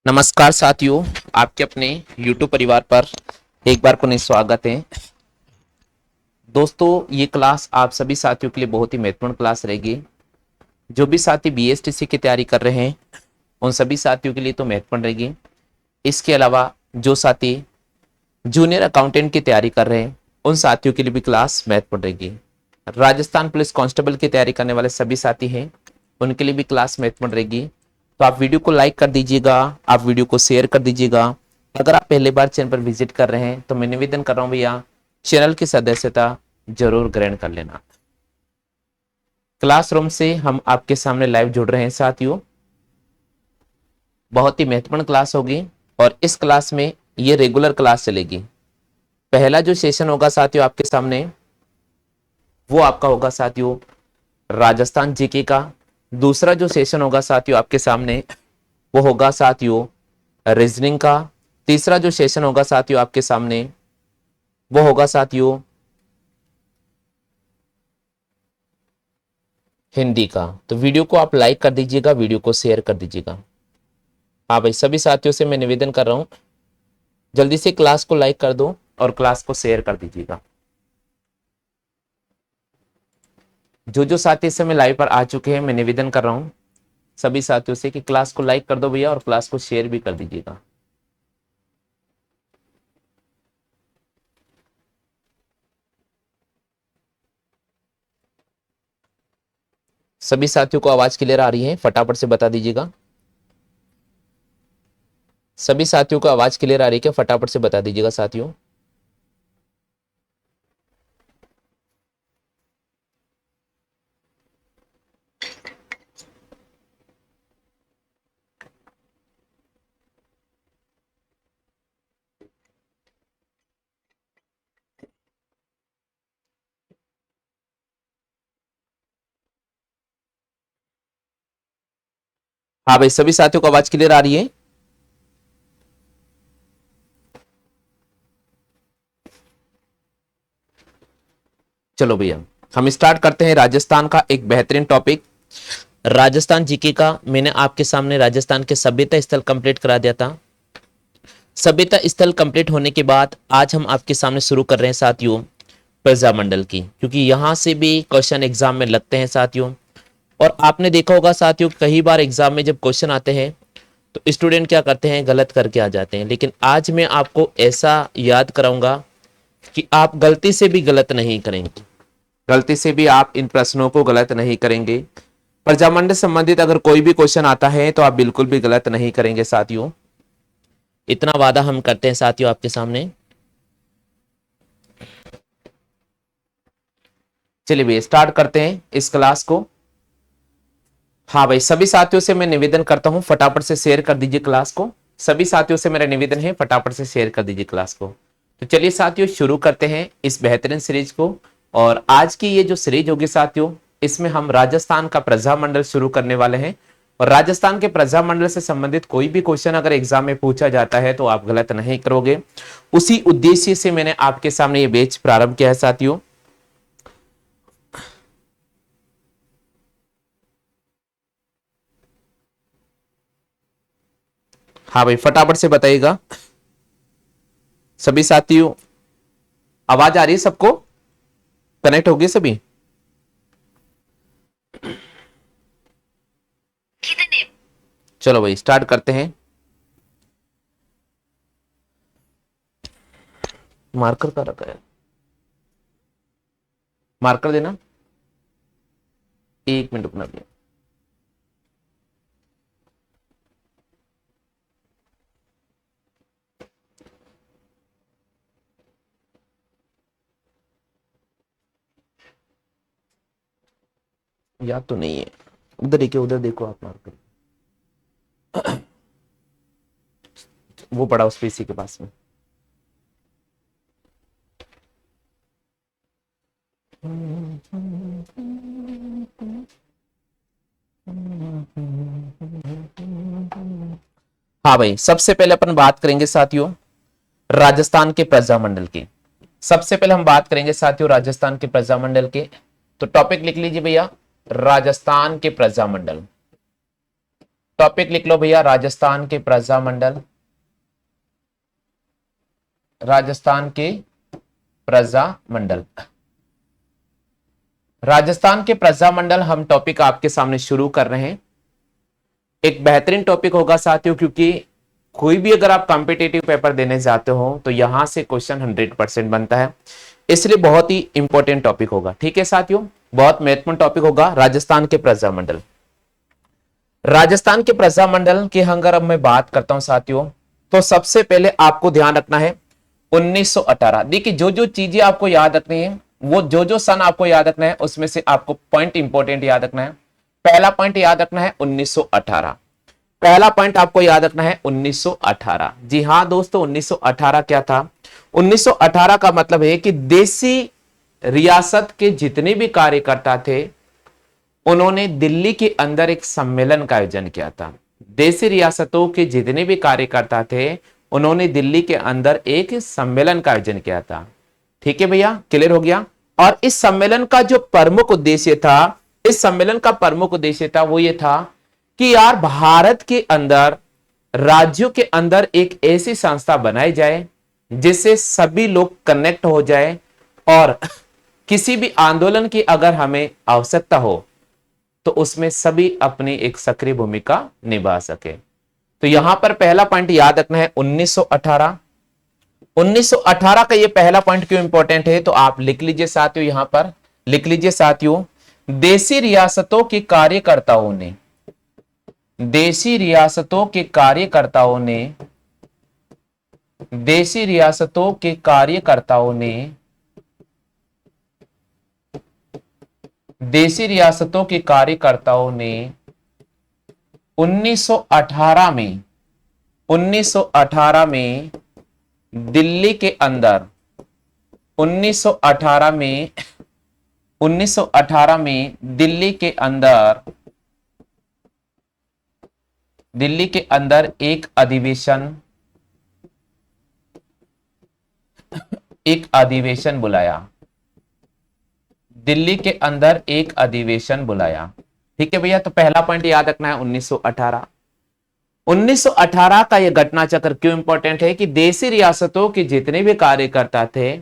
नमस्कार साथियों, आपके अपने YouTube परिवार पर एक बार पुनः स्वागत है। दोस्तों, ये क्लास आप सभी साथियों के लिए बहुत ही महत्वपूर्ण क्लास रहेगी। जो भी साथी BSTC की तैयारी कर रहे हैं उन सभी साथियों के लिए तो महत्वपूर्ण रहेगी। इसके अलावा जो साथी जूनियर अकाउंटेंट की तैयारी कर रहे हैं उन साथियों के लिए भी क्लास महत्वपूर्ण रहेगी। राजस्थान पुलिस कांस्टेबल की तैयारी करने वाले सभी साथी हैं उनके लिए भी क्लास महत्वपूर्ण रहेगी। तो आप वीडियो को लाइक कर दीजिएगा, आप वीडियो को शेयर कर दीजिएगा। अगर आप पहली बार चैनल पर विजिट कर रहे हैं तो मैं निवेदन कर रहा हूं भैया, चैनल की सदस्यता जरूर ग्रहण कर लेना। क्लासरूम से हम आपके सामने लाइव जुड़ रहे हैं साथियों। बहुत ही महत्वपूर्ण क्लास होगी और इस क्लास में ये रेगुलर क्लास चलेगी। पहला जो सेशन होगा साथियों आपके सामने, वो आपका होगा साथियों राजस्थान जीके का। दूसरा जो सेशन होगा साथियों आपके सामने, वो होगा साथियों रीजनिंग का। तीसरा जो सेशन होगा साथियों आपके सामने, वो होगा साथियों हिंदी का। तो वीडियो को आप लाइक कर दीजिएगा, वीडियो को शेयर कर दीजिएगा। हाँ भाई, सभी साथियों से मैं निवेदन कर रहा हूं, जल्दी से क्लास को लाइक कर दो और क्लास को शेयर कर दीजिएगा। जो जो साथी इस समय लाइव पर आ चुके हैं, मैं निवेदन कर रहा हूं सभी साथियों से कि क्लास को लाइक कर दो भैया और क्लास को शेयर भी कर दीजिएगा। सभी साथियों को आवाज क्लियर आ रही है? फटाफट से बता दीजिएगा। सभी साथियों को आवाज क्लियर आ रही है क्या? फटाफट से बता दीजिएगा साथियों। हाँ भाई, सभी साथियों को आवाज क्लियर आ रही है? चलो भैया, हम स्टार्ट करते हैं राजस्थान का एक बेहतरीन टॉपिक, राजस्थान जीके का। मैंने आपके सामने राजस्थान के सभ्यता स्थल कंप्लीट करा दिया था। सभ्यता स्थल कंप्लीट होने के बाद आज हम आपके सामने शुरू कर रहे हैं साथियों प्रजामंडल की, क्योंकि यहां से भी क्वेश्चन एग्जाम में लगते हैं साथियों। और आपने देखा होगा साथियों, कई बार एग्जाम में जब क्वेश्चन आते हैं तो स्टूडेंट क्या करते हैं, गलत करके आ जाते हैं। लेकिन आज मैं आपको ऐसा याद कराऊंगा कि आप गलती से भी गलत नहीं करेंगे, गलती से भी आप इन प्रश्नों को गलत नहीं करेंगे। प्रजामंडल संबंधित अगर कोई भी क्वेश्चन आता है तो आप बिल्कुल भी गलत नहीं करेंगे साथियों, इतना वादा हम करते हैं साथियों आपके सामने। चलिए भैया, स्टार्ट करते हैं इस क्लास को। हाँ भाई, सभी साथियों से मैं निवेदन करता हूं फटाफट से शेयर कर दीजिए क्लास को। सभी साथियों से मेरा निवेदन है, फटाफट से शेयर कर दीजिए क्लास को। तो चलिए साथियों, शुरू करते हैं इस बेहतरीन सीरीज को। और आज की ये जो सीरीज होगी साथियों, इसमें हम राजस्थान का प्रजामंडल शुरू करने वाले हैं। और राजस्थान के प्रजामंडल से संबंधित कोई भी क्वेश्चन अगर एग्जाम में पूछा जाता है तो आप गलत नहीं करोगे। उसी उद्देश्य से मैंने आपके सामने ये बैच प्रारंभ किया है साथियों। हाँ भाई, फटाफट से बताइएगा सभी साथियों। आवाज आ रही है सबको? कनेक्ट हो गए सभी? चलो भाई, स्टार्ट करते हैं। मार्कर का रखा है, मार्कर देना। एक मिनट रुकना भैया। याद तो नहीं है, उधर देखिए, उधर देखो आप मार्कर। वो पड़ा उस पीसी के पास में। हाँ भाई, सबसे पहले अपन बात करेंगे साथियों राजस्थान के प्रजामंडल की। सबसे पहले हम बात करेंगे साथियों राजस्थान के प्रजामंडल के। तो टॉपिक लिख लीजिए भैया, राजस्थान के प्रजामंडल। टॉपिक लिख लो भैया, राजस्थान के प्रजामंडल, राजस्थान के प्रजामंडल। राजस्थान के प्रजामंडल हम टॉपिक आपके सामने शुरू कर रहे हैं। एक बेहतरीन टॉपिक होगा साथियों, क्योंकि कोई भी अगर आप कॉम्पिटिटिव पेपर देने जाते हो तो यहां से क्वेश्चन 100% बनता है, इसलिए बहुत ही इंपॉर्टेंट टॉपिक होगा। ठीक है साथियों, बहुत महत्वपूर्ण टॉपिक होगा राजस्थान के प्रजामंडल। राजस्थान के प्रजामंडल की अगर अब मैं बात करता हूं साथियों, तो सबसे पहले आपको ध्यान रखना है 1918। देखिए जो जो चीजें आपको याद रखनी है, वो जो जो सन आपको याद रखना है, उसमें से आपको पॉइंट इंपॉर्टेंट याद रखना है। पहला पॉइंट याद रखना है 1918। पहला पॉइंट आपको याद रखना है 1918। जी हां दोस्तों, 1918 क्या था? 1918 का मतलब है कि देसी रियासत के जितने भी कार्यकर्ता थे, उन्होंने दिल्ली के अंदर एक सम्मेलन का आयोजन किया था। देशी रियासतों के जितने भी कार्यकर्ता थे, उन्होंने दिल्ली के अंदर एक सम्मेलन का आयोजन किया था। ठीक है भैया, क्लियर हो गया। और इस सम्मेलन का जो प्रमुख उद्देश्य था, इस सम्मेलन का प्रमुख उद्देश्य था वो ये था कि यार भारत के अंदर राज्यों के अंदर एक ऐसी संस्था बनाई जाए जिससे सभी लोग कनेक्ट हो जाए, और किसी भी आंदोलन की अगर हमें आवश्यकता हो तो उसमें सभी अपनी एक सक्रिय भूमिका निभा सके। तो यहां पर पहला पॉइंट याद रखना है 1918। 1918 का ये पहला पॉइंट क्यों इंपॉर्टेंट है, तो आप लिख लीजिए साथियों, यहां पर लिख लीजिए साथियों, देशी रियासतों के कार्यकर्ताओं ने, देशी रियासतों के कार्यकर्ताओं ने, देशी रियासतों के कार्यकर्ताओं ने, देशी रियासतों के कार्यकर्ताओं ने 1918 में, 1918 में दिल्ली के अंदर, 1918 में, 1918 में दिल्ली के अंदर, दिल्ली के अंदर एक अधिवेशन, एक अधिवेशन बुलाया। दिल्ली के अंदर एक अधिवेशन बुलाया। ठीक है भैया, तो पहला पॉइंट याद रखना है 1918। 1918 का यह घटना चक्र क्यों इंपॉर्टेंट है कि देशी रियासतों के जितने भी कार्यकर्ता थे,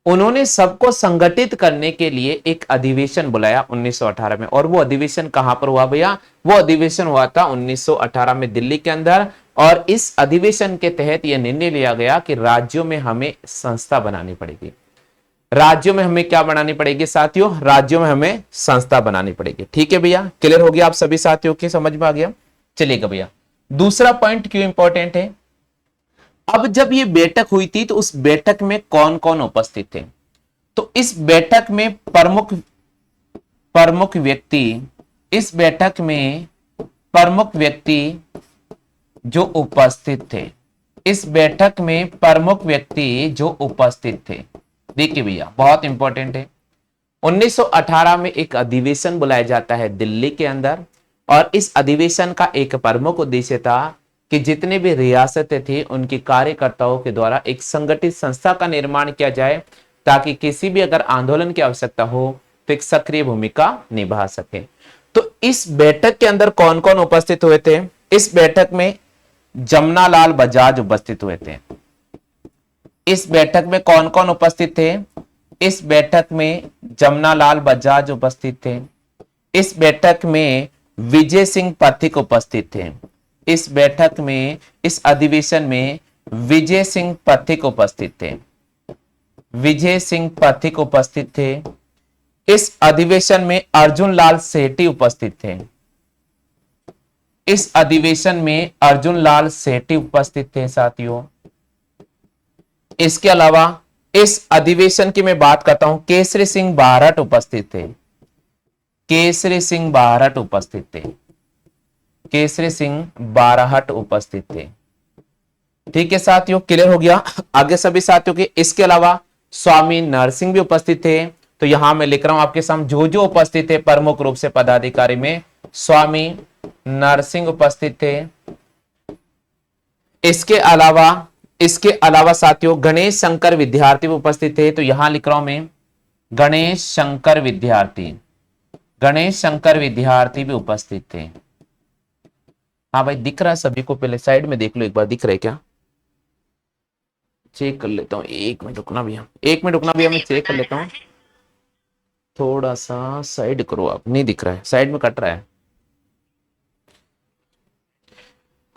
उन्होंने सबको संगठित करने के लिए एक अधिवेशन बुलाया 1918 में। और वो अधिवेशन कहां पर हुआ भैया? वो अधिवेशन हुआ था 1918 में दिल्ली के अंदर। और इस अधिवेशन के तहत यह निर्णय लिया गया कि राज्यों में हमें संस्था बनानी पड़ेगी। राज्यों में हमें क्या बनानी पड़ेगी साथियों? राज्यों में हमें संस्था बनानी पड़ेगी। ठीक है भैया, क्लियर हो गया आप सभी साथियों के, समझ में आ गया? चलिएगा भैया, दूसरा पॉइंट क्यों इंपॉर्टेंट है। अब जब ये बैठक हुई थी तो उस बैठक में कौन कौन उपस्थित थे? तो इस बैठक में प्रमुख प्रमुख व्यक्ति, इस बैठक में प्रमुख व्यक्ति जो उपस्थित थे, इस बैठक में प्रमुख व्यक्ति जो उपस्थित थे, देखिए भैया बहुत इंपॉर्टेंट है। 1918 में एक अधिवेशन बुलाया जाता है दिल्ली के अंदर, और इस अधिवेशन का एक प्रमुख उद्देश्य था कि जितने भी रियासतें थी उनकी कार्यकर्ताओं के द्वारा एक संगठित संस्था का निर्माण किया जाए, ताकि किसी भी अगर आंदोलन की आवश्यकता हो तो एक सक्रिय भूमिका निभा सके। तो इस बैठक के अंदर कौन कौन उपस्थित हुए थे? इस बैठक में जमनालाल बजाज उपस्थित हुए थे। इस बैठक में कौन कौन उपस्थित थे? इस बैठक में जमनालाल बजाज उपस्थित थे। इस बैठक में विजय सिंह पथिक उपस्थित थे। इस बैठक में, इस अधिवेशन में विजय सिंह पथिक उपस्थित थे। विजय सिंह पथिक उपस्थित थे। इस अधिवेशन में अर्जुन लाल सेठी उपस्थित थे। इस अधिवेशन में अर्जुन लाल सेठी उपस्थित थे साथियों। इसके अलावा इस अधिवेशन की मैं बात करता हूं, केसरी सिंह बारहट उपस्थित थे। केसरी सिंह बारहट उपस्थित थे। केसरी सिंह बारहट उपस्थित थे। ठीक है साथियों, क्लियर हो गया आगे सभी साथियों के। इसके अलावा स्वामी नरसिंह भी उपस्थित थे। तो यहां मैं लिख रहा हूं आपके सामने जो जो उपस्थित थे प्रमुख रूप से पदाधिकारी में, स्वामी नरसिंह उपस्थित थे। इसके अलावा साथियों गणेश शंकर विद्यार्थी भी उपस्थित थे। तो यहां लिख रहा हूं मैं गणेश शंकर विद्यार्थी, गणेश शंकर विद्यार्थी भी उपस्थित थे। हाँ भाई दिख रहा है सभी को, पहले साइड में देख लो एक बार, दिख रहा है क्या? चेक कर लेता हूँ, 1 मिनट रुकना भैया, 1 मिनट रुकना भैया, मैं चेक कर लेता हूँ। थोड़ा सा साइड करो आप, नहीं दिख रहा है, साइड में कट रहा है।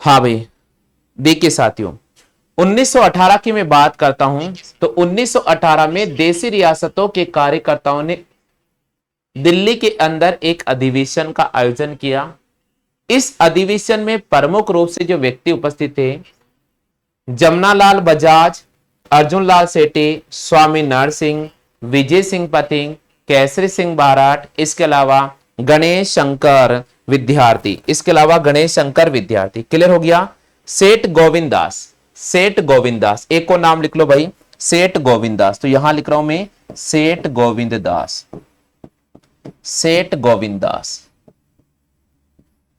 हाँ भाई देखिए साथियों, 1918 की मैं बात करता हूं, तो 1918 में देशी रियासतों के कार्यकर्ताओं ने दिल्ली के अंदर एक अधिवेशन का आयोजन किया। इस अधिवेशन में प्रमुख रूप से जो व्यक्ति उपस्थित थे, जमनालाल बजाज, अर्जुन लाल सेठी, स्वामी नरसिंह, विजय सिंह पथिक, केसरी सिंह बाराट, इसके अलावा गणेश शंकर विद्यार्थी, इसके अलावा गणेश शंकर विद्यार्थी। क्लियर हो गया? सेठ गोविंद दास, सेठ गोविंद दास, एक को नाम लिख लो भाई, सेठ गोविंद दास, तो यहां लिख रहा हूं मैं सेठ गोविंद दास, सेठ गोविंद दास,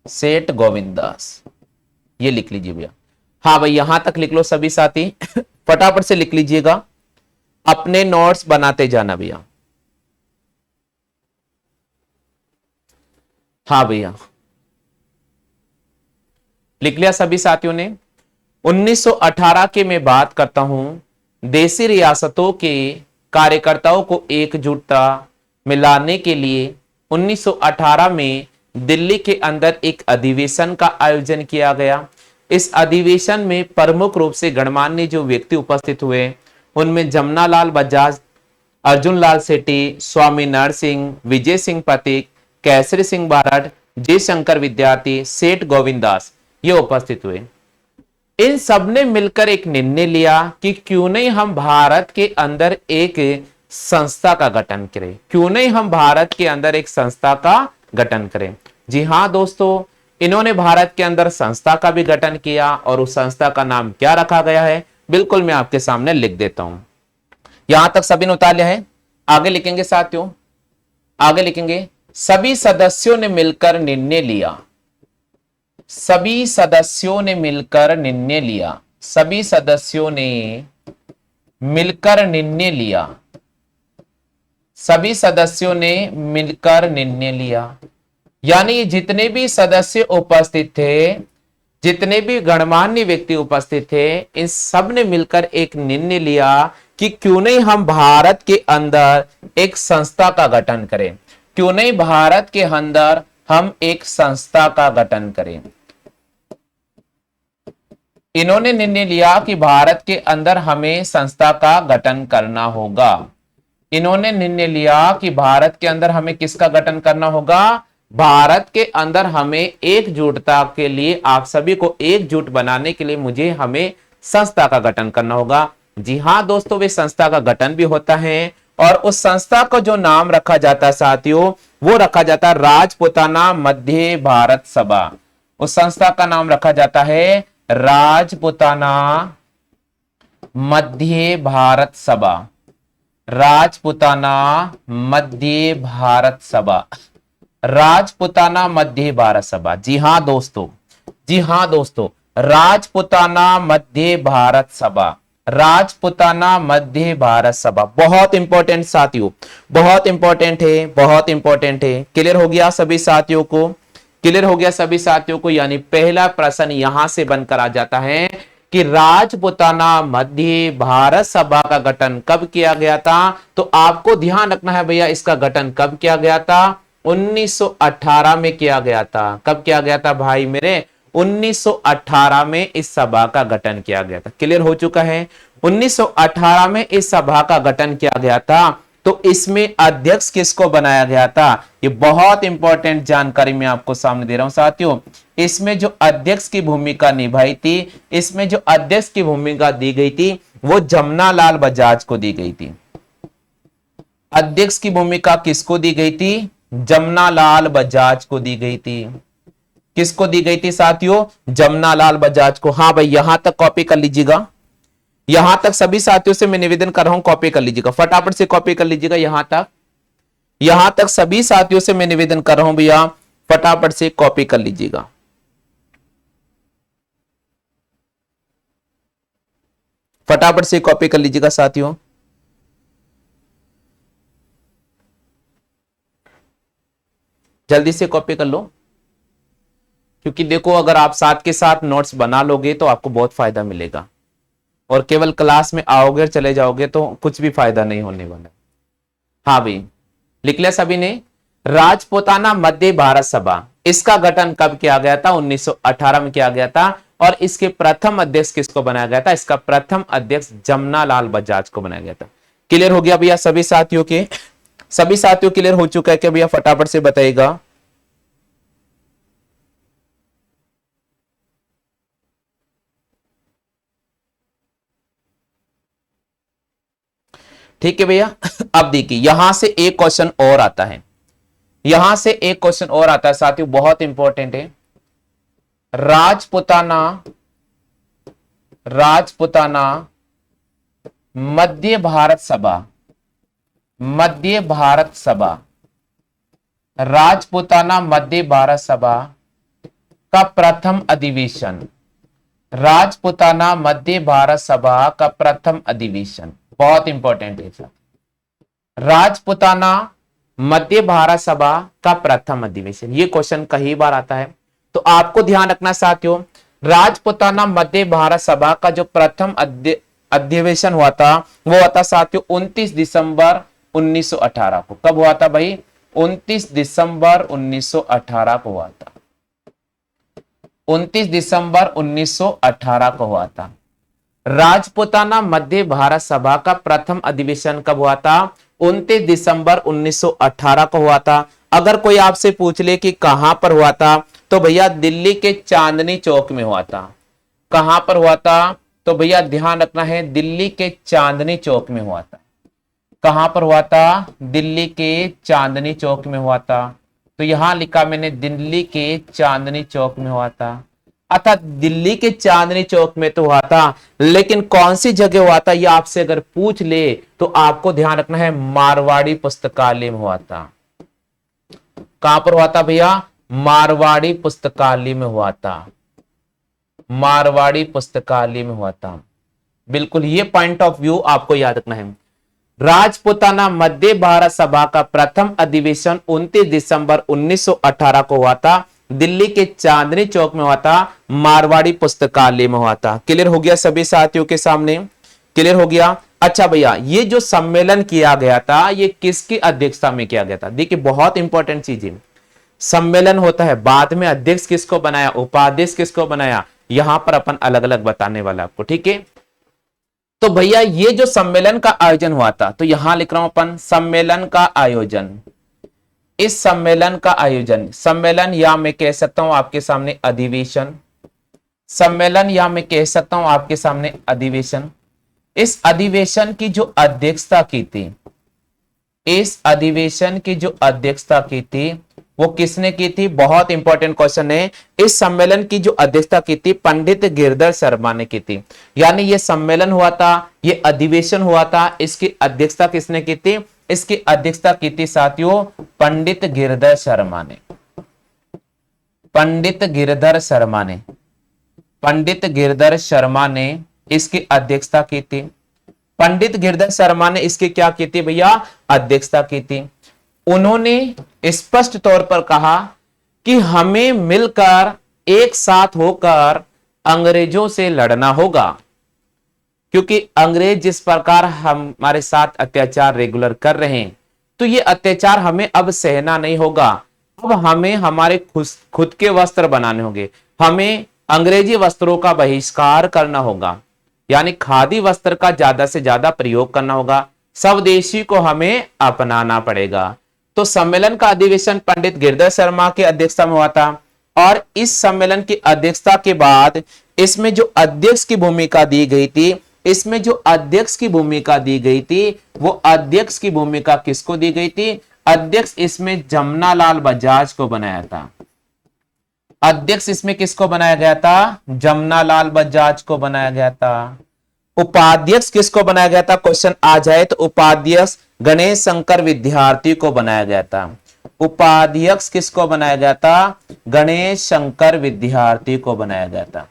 सेठ गोविंद दास, ये लिख लीजिए भैया। हाँ भाई यहां तक लिख लो सभी साथी, फटाफट से लिख लीजिएगा, अपने नोट्स बनाते जाना भैया। हाँ भैया लिख लिया सभी साथियों ने? 1918 के मैं बात करता हूं, देशी रियासतों के कार्यकर्ताओं को एकजुटता में लाने के लिए 1918 में दिल्ली के अंदर एक अधिवेशन का आयोजन किया गया। इस अधिवेशन में प्रमुख रूप से गणमान्य जो व्यक्ति उपस्थित हुए, उनमें जमनालाल बजाज, अर्जुन लाल सेठी, स्वामी नरसिंह, विजय सिंह पथिक, केसरी सिंह बारठ, जयशंकर विद्यार्थी, सेठ गोविंद दास, ये उपस्थित हुए। इन सब ने मिलकर एक निर्णय लिया कि क्यों नहीं हम भारत के अंदर एक संस्था का गठन करें, क्यों नहीं हम भारत के अंदर एक संस्था का गठन करें। जी हां दोस्तों, इन्होंने भारत के अंदर संस्था का भी गठन किया, और उस संस्था का नाम क्या रखा गया है, बिल्कुल मैं आपके सामने लिख देता हूं। यहां तक सभी ने उतार लिया है? आगे लिखेंगे साथियों, आगे लिखेंगे, सभी सदस्यों ने मिलकर निर्णय लिया, सभी सदस्यों ने मिलकर निर्णय लिया, सभी सदस्यों ने मिलकर निर्णय लिया, सभी सदस्यों ने मिलकर निर्णय लिया, यानी जितने भी सदस्य उपस्थित थे, जितने भी गणमान्य व्यक्ति उपस्थित थे, इन सब ने मिलकर एक निर्णय लिया कि क्यों नहीं हम भारत के अंदर एक संस्था का गठन करें, क्यों नहीं भारत के अंदर हम एक संस्था का गठन करें। इन्होंने निर्णय लिया कि भारत के अंदर हमें संस्था का गठन करना होगा। इन्होंने निर्णय लिया कि भारत के अंदर हमें किसका गठन करना होगा, भारत के अंदर हमें एकजुटता के लिए, आप सभी को एकजुट बनाने के लिए मुझे हमें संस्था का गठन करना होगा। जी हां दोस्तों, वे संस्था का गठन भी होता है, और उस संस्था को जो नाम रखा जाता है साथियों, वो रखा जाता है राजपुताना मध्य भारत सभा। उस संस्था का नाम रखा जाता है राजपुताना मध्य भारत सभा, राजपुताना मध्य भारत सभा, राजपुताना मध्य भारत सभा। जी हां दोस्तों, जी हां दोस्तों, राजपुताना मध्य भारत सभा, राजपुताना मध्य भारत सभा, बहुत इंपॉर्टेंट साथियों, बहुत इंपॉर्टेंट है, बहुत इंपॉर्टेंट है। क्लियर हो गया सभी साथियों को? क्लियर हो गया सभी साथियों को? यानी पहला प्रश्न यहां से बनकर आ जाता है कि राजपुताना मध्य भारत सभा का गठन कब किया गया था। तो आपको ध्यान रखना है भैया, इसका गठन कब किया गया था, 1918 में किया गया था। कब किया गया था भाई मेरे, 1918 में इस सभा का गठन किया गया था। क्लियर हो चुका है? 1918 में इस सभा का गठन किया गया था। तो इसमें अध्यक्ष किसको बनाया गया था, ये बहुत इंपॉर्टेंट जानकारी मैं आपको सामने दे रहा हूं साथियों। इसमें जो अध्यक्ष की भूमिका निभाई थी, इसमें जो अध्यक्ष की भूमिका दी गई थी, वो जमनालाल बजाज को दी गई थी। अध्यक्ष की भूमिका किसको दी गई थी, जमनालाल बजाज को दी गई थी। किसको दी गई थी साथियों, जमनालाल बजाज को। हाँ भाई यहां तक कॉपी कर लीजिएगा, यहां तक सभी साथियों से मैं निवेदन कर रहा हूं, कॉपी कर लीजिएगा, फटाफट से कॉपी कर लीजिएगा। यहां तक सभी साथियों से मैं निवेदन कर रहा हूं भैया, फटाफट से कॉपी कर लीजिएगा। फटाफट से कॉपी कर लीजिएगा साथियों। जल्दी से कॉपी कर लो, क्योंकि देखो अगर आप साथ के साथ नोट्स बना लोगे तो आपको बहुत फायदा मिलेगा, और केवल क्लास में आओगे और चले जाओगे तो कुछ भी फायदा नहीं होने वाला। हाँ भाई, लिख लिया सभी ने। राजपूताना मध्य भारत सभा, इसका गठन कब किया गया था? 1918 में किया गया था। और इसके प्रथम अध्यक्ष किसको बनाया गया था? इसका प्रथम अध्यक्ष जमनालाल बजाज को बनाया गया था। क्लियर हो गया भैया सभी साथियों के? सभी साथियों क्लियर हो चुका है क्या भैया? फटाफट से बताइएगा। ठीक है भैया। अब देखिए यहां से एक क्वेश्चन और आता है, यहां से एक क्वेश्चन और आता है साथियों, बहुत इंपॉर्टेंट है। राजपूताना, राजपूताना मध्य भारत सभा, मध्य भारत सभा, राजपूताना मध्य भारत सभा का प्रथम अधिवेशन, राजपूताना मध्य भारत सभा का प्रथम अधिवेशन, बहुत इंपॉर्टेंट है सर। राजपूताना मध्य भारत सभा का प्रथम अधिवेशन, ये क्वेश्चन कई बार आता है, तो आपको ध्यान रखना साथियों, राजपूताना मध्य भारत सभा का जो प्रथम अधिवेशन हुआ था वो हुआ था साथियों 29 दिसंबर 1918 को। कब हुआ था भाई? 29 दिसंबर 1918 को हुआ था। 29 दिसंबर 1918 को हुआ था। राजपूताना मध्य भारत सभा का प्रथम अधिवेशन कब हुआ था? 29 दिसंबर 1918 को हुआ था। अगर कोई आपसे पूछ ले कि कहां पर हुआ था, तो भैया दिल्ली के चांदनी चौक में हुआ था। कहां पर हुआ था? तो भैया ध्यान रखना है, दिल्ली के चांदनी चौक में हुआ था। कहां पर हुआ था? दिल्ली के चांदनी चौक में हुआ था। तो यहां लिखा मैंने दिल्ली के चांदनी चौक में हुआ था, अर्थात दिल्ली के चांदनी चौक में तो हुआ था, लेकिन कौन सी जगह हुआ था ये आपसे अगर पूछ ले तो आपको ध्यान रखना है मारवाड़ी पुस्तकालय में हुआ था। कहां पर हुआ था भैया? मारवाड़ी पुस्तकालय में हुआ था। मारवाड़ी पुस्तकालय में हुआ था। बिल्कुल ये पॉइंट ऑफ व्यू आपको याद रखना है। राजपूताना मध्य भारत सभा का प्रथम अधिवेशन 29 दिसंबर 1918 को हुआ था। दिल्ली के चांदनी चौक में हुआ था, मारवाड़ी पुस्तकालय में हुआ था। क्लियर हो गया सभी साथियों के सामने? क्लियर हो गया? अच्छा भैया, ये जो सम्मेलन किया गया था ये किसकी अध्यक्षता में किया गया था? देखिए बहुत इंपॉर्टेंट चीज है, सम्मेलन होता है, बाद में अध्यक्ष किसको बनाया, उपाध्यक्ष किसको बनाया, यहां पर अपन अलग अलग बताने वाला आपको। ठीक है, तो भैया ये जो सम्मेलन का आयोजन हुआ था, तो यहां लिख रहा हूं अपन सम्मेलन का आयोजन। इस सम्मेलन का आयोजन, सम्मेलन या मैं कह सकता हूं आपके सामने अधिवेशन, सम्मेलन या मैं कह सकता हूं आपके सामने अधिवेशन। इस अधिवेशन की जो अध्यक्षता की थी, इस अधिवेशन की जो अध्यक्षता की थी वो किसने की थी? बहुत इंपॉर्टेंट क्वेश्चन है। इस सम्मेलन की जो अध्यक्षता की थी पंडित गिरधर शर्मा ने की थी। यानी ये सम्मेलन हुआ था, ये अधिवेशन हुआ था, इसकी अध्यक्षता किसने की थी? इसकी अध्यक्षता की थी साथियों पंडित गिरधर शर्मा ने। पंडित गिरधर शर्मा ने, पंडित गिरधर शर्मा ने इसकी अध्यक्षता की थी। पंडित गिरधर शर्मा ने इसकी क्या की थी भैया? अध्यक्षता की थी। उन्होंने स्पष्ट तौर पर कहा कि हमें मिलकर एक साथ होकर अंग्रेजों से लड़ना होगा, क्योंकि अंग्रेज जिस प्रकार हमारे साथ अत्याचार रेगुलर कर रहे हैं, तो ये अत्याचार हमें अब सहना नहीं होगा। अब हमें हमारे खुद के वस्त्र बनाने होंगे, हमें अंग्रेजी वस्त्रों का बहिष्कार करना होगा, यानी खादी वस्त्र का ज्यादा से ज्यादा प्रयोग करना होगा, स्वदेशी को हमें अपनाना पड़ेगा। तो सम्मेलन का अधिवेशन पंडित गिरधर शर्मा की अध्यक्षता में हुआ था, और इस सम्मेलन की अध्यक्षता के बाद इसमें जो अध्यक्ष की भूमिका दी गई थी, इसमें जो अध्यक्ष की भूमिका दी गई थी वो अध्यक्ष की भूमिका किसको दी गई थी? अध्यक्ष इसमें जमनालाल बजाज को बनाया था। अध्यक्ष इसमें किसको बनाया गया था? जमनालाल बजाज को बनाया गया था। उपाध्यक्ष किसको बनाया गया था? क्वेश्चन आ जाए तो उपाध्यक्ष गणेश शंकर विद्यार्थी को बनाया गया था। उपाध्यक्ष किसको बनाया गया था? गणेश शंकर विद्यार्थी को बनाया गया था।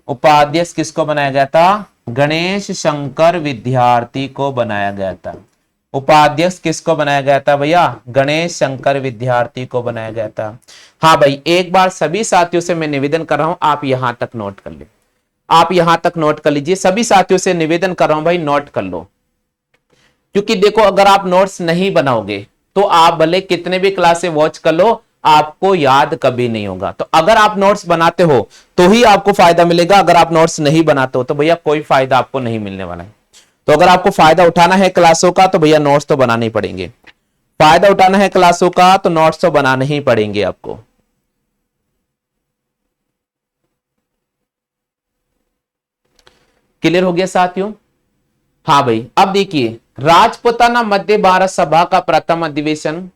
उपाध्यक्ष किसको बनाया गया था? गणेश शंकर विद्यार्थी को बनाया गया था। उपाध्यक्ष किसको बनाया गया था भैया? गणेश शंकर विद्यार्थी को बनाया गया था। हाँ भाई, एक बार सभी साथियों से मैं निवेदन कर रहा हूं, आप यहां तक नोट कर ले, आप यहां तक नोट कर लीजिए। सभी साथियों से निवेदन कर रहा हूं भाई, नोट कर लो, क्योंकि देखो अगर आप नोट्स नहीं बनाओगे तो आप भले कितने भी क्लास से वॉच कर लो, आपको याद कभी नहीं होगा। तो अगर आप नोट्स बनाते हो तो ही आपको फायदा मिलेगा, अगर आप नोट्स नहीं बनाते हो तो भैया कोई फायदा आपको नहीं मिलने वाला है। तो अगर आपको फायदा उठाना है क्लासों का तो भैया नोट्स तो बनाने ही पड़ेंगे, फायदा उठाना है क्लासों का तो नोट्स तो बनाने ही पड़ेंगे आपको। क्लियर हो गया साथियों? हाँ भाई, अब देखिए, राजपूताना मध्य भारत सभा का प्रथम अधिवेशन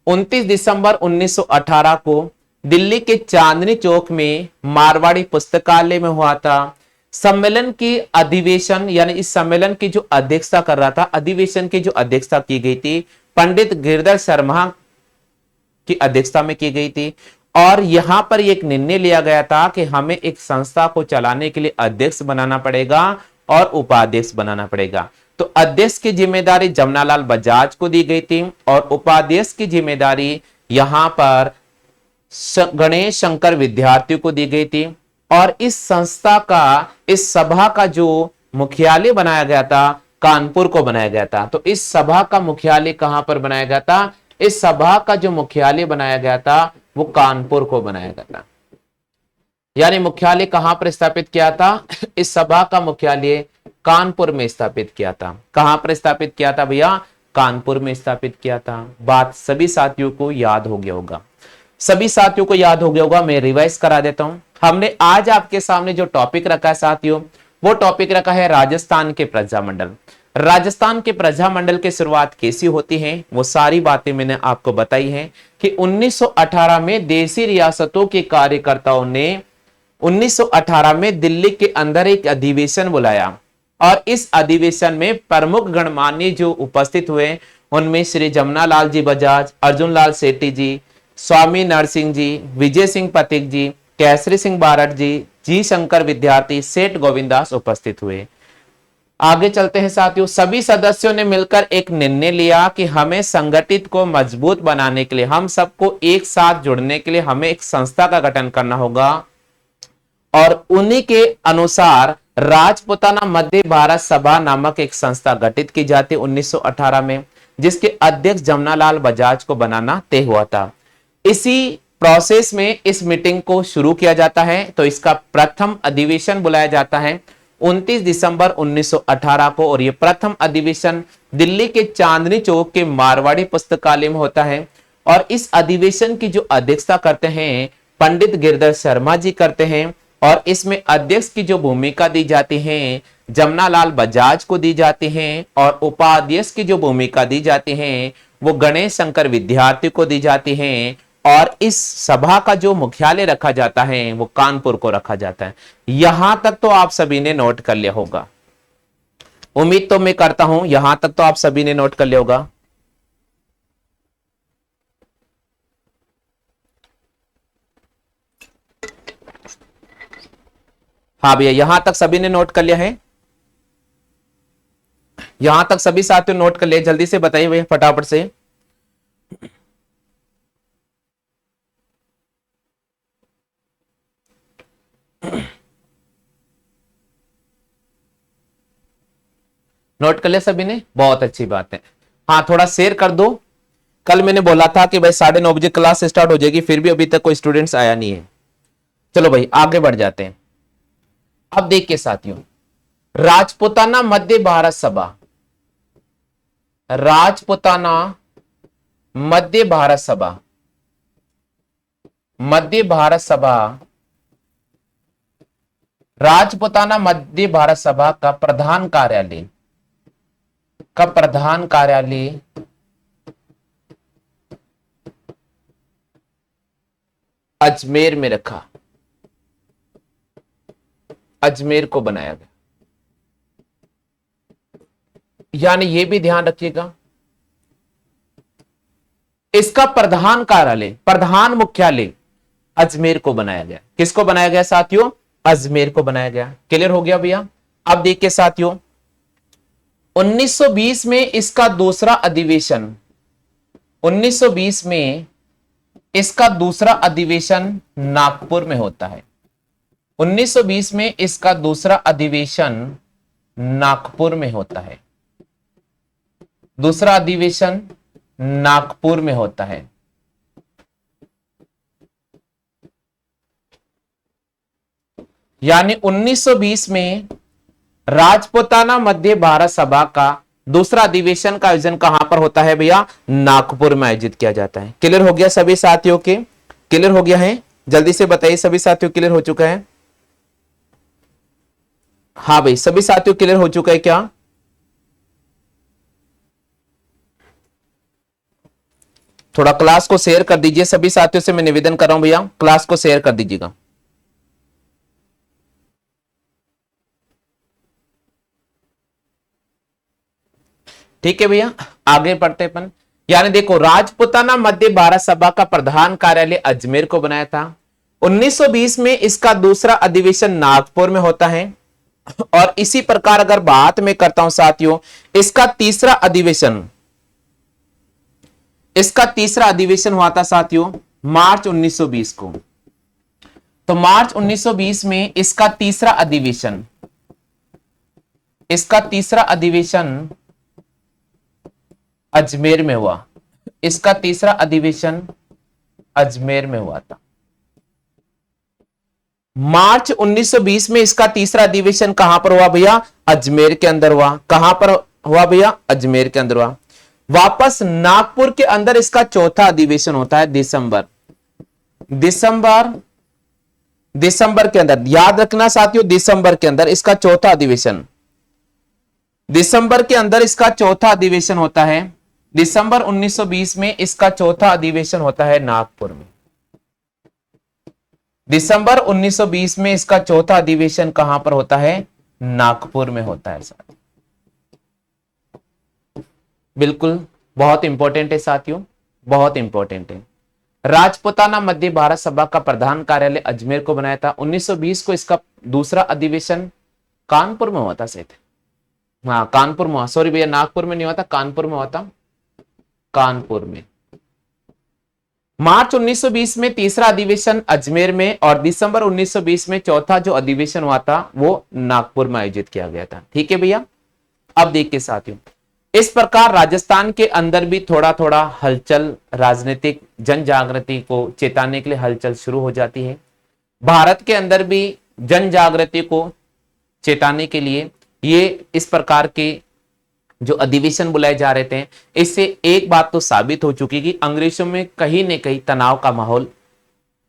29 दिसंबर 1918 को दिल्ली के चांदनी चौक में मारवाड़ी पुस्तकालय में हुआ था। सम्मेलन की अधिवेशन यानी इस सम्मेलन की जो अध्यक्षता कर रहा था, अधिवेशन की जो अध्यक्षता की गई थी पंडित गिरधर शर्मा की अध्यक्षता में की गई थी। और यहां पर एक निर्णय लिया गया था कि हमें एक संस्था को चलाने के लिए अध्यक्ष बनाना पड़ेगा और उपाध्यक्ष बनाना पड़ेगा। तो अध्यक्ष की जिम्मेदारी जमनालाल बजाज को दी गई थी और उपाध्यक्ष की जिम्मेदारी यहां पर गणेश शंकर विद्यार्थी को दी गई थी। और इस संस्था का, इस सभा का जो मुख्यालय बनाया गया था कानपुर को बनाया गया था। तो इस सभा का मुख्यालय कहां पर बनाया गया था? इस सभा का जो मुख्यालय बनाया गया था वो कानपुर को बनाया गया था। यानी मुख्यालय कहां पर स्थापित किया था? इस सभा का मुख्यालय कानपुर में स्थापित किया था। कहां पर स्थापित किया था भैया? कानपुर में स्थापित किया था। बात सभी साथियों को याद हो गया होगा, सभी साथियों को याद हो गया होगा। मैं रिवाइज करा देता हूं। हमने आज आपके सामने जो टॉपिक रखा है साथियों, वो टॉपिक रखा है राजस्थान के प्रजामंडल। राजस्थान के प्रजामंडल की शुरुआत कैसी होती है वो सारी बातें मैंने आपको बताई हैं कि 1918 में देशी रियासतों के कार्यकर्ताओं ने 1918 में दिल्ली के अंदर एक अधिवेशन बुलाया और इस अधिवेशन में प्रमुख गणमान्य जो उपस्थित हुए उनमें श्री जमनालाल जी बजाज, अर्जुन लाल सेठी जी, स्वामी नरसिंह जी, विजय सिंह पथिक जी, केसरी सिंह बारट जी शंकर विद्यार्थी, सेठ गोविंदास उपस्थित हुए। आगे चलते हैं साथियों। सभी सदस्यों ने मिलकर एक निर्णय लिया कि हमें संगठित को मजबूत बनाने के लिए, हम सबको एक साथ जुड़ने के लिए हमें एक संस्था का गठन करना होगा और उन्हीं के अनुसार राजपूताना मध्य भारत सभा नामक एक संस्था गठित की जाती 1918 में, जिसके अध्यक्ष जमनालाल बजाज को बनाना तय हुआ था। इसी प्रोसेस में इस मीटिंग को शुरू किया जाता है। तो इसका प्रथम अधिवेशन बुलाया जाता है 29 दिसंबर 1918 को और यह प्रथम अधिवेशन दिल्ली के चांदनी चौक के मारवाड़ी पुस्तकालय में होता है। और इस अधिवेशन की जो अध्यक्षता करते हैं पंडित गिरधर शर्मा जी करते हैं और इसमें अध्यक्ष की जो भूमिका दी जाती है जमनालाल बजाज को दी जाती है और उपाध्यक्ष की जो भूमिका दी जाती है वो गणेश शंकर विद्यार्थी को दी जाती है। और इस सभा का जो मुख्यालय रखा जाता है वो कानपुर को रखा जाता है। यहां तक तो आप सभी ने नोट कर लिया होगा, उम्मीद तो मैं करता हूं यहां तक तो आप सभी ने नोट कर लिया होगा। हाँ भैया, यहां तक सभी ने नोट कर लिया है? यहां तक सभी साथियों नोट कर लिया? जल्दी से बताइए भैया फटाफट से। नोट कर लिया सभी ने? बहुत अच्छी बात है। हाँ, थोड़ा शेयर कर दो। कल मैंने बोला था कि भाई 9:30 बजे क्लास स्टार्ट हो जाएगी, फिर भी अभी तक कोई स्टूडेंट्स आया नहीं है। चलो भाई आगे बढ़ जाते हैं। अब देखिए साथियों, राजपूताना मध्य भारत सभा, राजपूताना मध्य भारत सभा, मध्य भारत सभा, राजपूताना मध्य भारत सभा का प्रधान कार्यालय, का प्रधान कार्यालय अजमेर में रखा, अजमेर को बनाया गया। यानी यह भी ध्यान रखिएगा, इसका प्रधान कार्यालय, प्रधान मुख्यालय अजमेर को बनाया गया। किसको बनाया गया साथियों? अजमेर को बनाया गया। क्लियर हो गया भैया? अब देखिए साथियों, 1920 में इसका दूसरा अधिवेशन, 1920 में इसका दूसरा अधिवेशन नागपुर में होता है। 1920 में इसका दूसरा अधिवेशन नागपुर में होता है। दूसरा अधिवेशन नागपुर में होता है। यानी 1920 में राजपूताना मध्य भारत सभा का दूसरा अधिवेशन का आयोजन कहां पर होता है भैया? नागपुर में आयोजित किया जाता है। क्लियर हो गया सभी साथियों के? क्लियर हो गया है? जल्दी से बताइए सभी साथियों, क्लियर हो चुका है? हाँ भाई, सभी साथियों क्लियर हो चुका है क्या? थोड़ा क्लास को शेयर कर दीजिए, सभी साथियों से मैं निवेदन कर रहा हूं भैया, क्लास को शेयर कर दीजिएगा। ठीक है भैया, आगे बढ़ते अपन। यानी देखो, राजपूताना मध्य भारत सभा का प्रधान कार्यालय अजमेर को बनाया था। 1920 में इसका दूसरा अधिवेशन नागपुर में होता है। और इसी प्रकार अगर बात मैं करता हूं साथियों, इसका तीसरा अधिवेशन हुआ था साथियों मार्च 1920 को। तो मार्च 1920 में इसका तीसरा अधिवेशन अजमेर में हुआ। इसका तीसरा अधिवेशन अजमेर में हुआ था। मार्च 1920 में इसका तीसरा अधिवेशन कहां पर हुआ भैया? अजमेर के अंदर हुआ। कहां पर हुआ भैया? अजमेर के अंदर हुआ। वापस नागपुर के अंदर इसका चौथा अधिवेशन होता है दिसंबर के अंदर। याद रखना साथियों, दिसंबर के अंदर इसका चौथा अधिवेशन, दिसंबर के अंदर इसका चौथा अधिवेशन होता है। दिसंबर 1920 में इसका चौथा अधिवेशन होता है नागपुर में। दिसंबर 1920 में इसका चौथा अधिवेशन कहां पर होता है? नागपुर में होता है साथियों। बिल्कुल बहुत इंपॉर्टेंट है साथियों, बहुत इंपॉर्टेंट है। राजपूताना मध्य भारत सभा का प्रधान कार्यालय अजमेर को बनाया था। 1920 को इसका दूसरा अधिवेशन कानपुर में हुआ था शायद। हाँ, कानपुर में हुआ, सॉरी भैया, नागपुर में नहीं हुआ था, कानपुर में हुआ था, कानपुर में। मार्च 1920 में तीसरा अधिवेशन अजमेर में और दिसंबर 1920 में चौथा जो अधिवेशन हुआ था वो नागपुर में आयोजित किया गया था। ठीक है भैया, अब देखिए साथियों, इस प्रकार राजस्थान के अंदर भी थोड़ा थोड़ा हलचल, राजनीतिक जन जागृति को चेताने के लिए हलचल शुरू हो जाती है। भारत के अंदर भी जन जागृति को चेताने के लिए ये इस प्रकार के जो अधिवेशन बुलाए जा रहे थे। इससे एक बात तो साबित हो चुकी कि अंग्रेजों में कहीं न कहीं तनाव का माहौल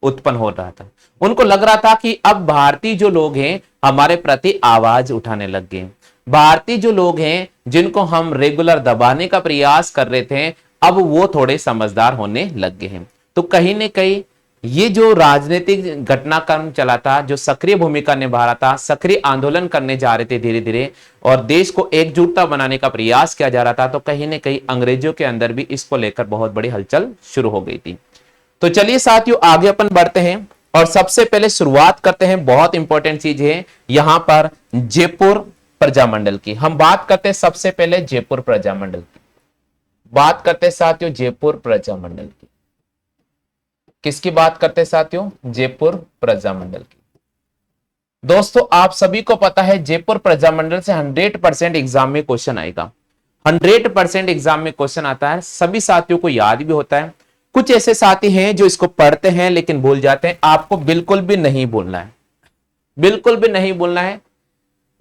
उत्पन्न हो रहा था। उनको लग रहा था कि अब भारतीय जो लोग हैं हमारे प्रति आवाज उठाने लग गए। भारतीय जो लोग हैं जिनको हम रेगुलर दबाने का प्रयास कर रहे थे, अब वो थोड़े समझदार होने लग गए हैं। तो कहीं न कहीं ये जो राजनीतिक घटनाक्रम चला था, जो सक्रिय भूमिका निभा रहा था, सक्रिय आंदोलन करने जा रहे थे धीरे धीरे, और देश को एकजुटता बनाने का प्रयास किया जा रहा था, तो कहीं न कहीं अंग्रेजों के अंदर भी इसको लेकर बहुत बड़ी हलचल शुरू हो गई थी। तो चलिए साथियों, आगे अपन बढ़ते हैं और सबसे पहले शुरुआत करते हैं, बहुत इंपॉर्टेंट चीज है यहां पर जयपुर प्रजामंडल की। हम बात करते हैं सबसे पहले जयपुर प्रजामंडल की, बात करते हैं साथियों जयपुर प्रजामंडल की। किसकी बात करते हैं साथियों? जयपुर प्रजामंडल की। दोस्तों आप सभी को पता है जयपुर प्रजामंडल से 100% एग्जाम में क्वेश्चन आएगा, 100% एग्जाम में क्वेश्चन आता है। सभी साथियों को याद भी होता है। कुछ ऐसे साथी हैं जो इसको पढ़ते हैं लेकिन भूल जाते हैं। आपको बिल्कुल भी नहीं भूलना है, बिल्कुल भी नहीं भूलना है।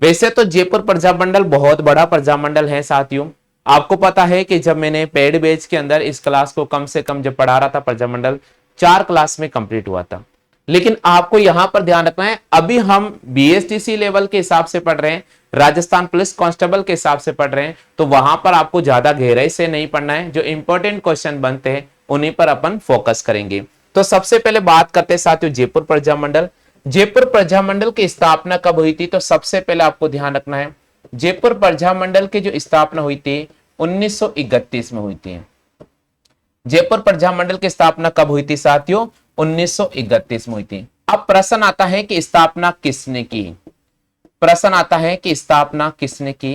वैसे तो जयपुर प्रजामंडल बहुत बड़ा प्रजामंडल है साथियों। आपको पता है कि जब मैंने पेड बैच के अंदर इस क्लास को कम से कम जब पढ़ा रहा था, प्रजामंडल 4 क्लास में कंप्लीट हुआ था। लेकिन आपको यहां पर ध्यान रखना है, अभी हम बीएसटीसी लेवल के हिसाब से पढ़ रहे हैं, राजस्थान पुलिस कांस्टेबल के हिसाब से पढ़ रहे हैं, तो वहां पर आपको ज्यादा गहराई से नहीं पढ़ना है। जो इंपॉर्टेंट क्वेश्चन बनते हैं उन्हीं पर अपन फोकस करेंगे। तो सबसे पहले बात करते हैं साथियों जयपुर प्रजामंडल। जयपुर प्रजामंडल की स्थापना कब हुई थी? तो सबसे पहले आपको ध्यान रखना है, जयपुर प्रजामंडल की जो स्थापना हुई थी 1931 में हुई थी। जयपुर प्रजामंडल की स्थापना कब हुई थी साथियों? 1931 में हुई थी। अब प्रश्न आता है कि स्थापना किसने की? प्रश्न आता है कि स्थापना किसने की?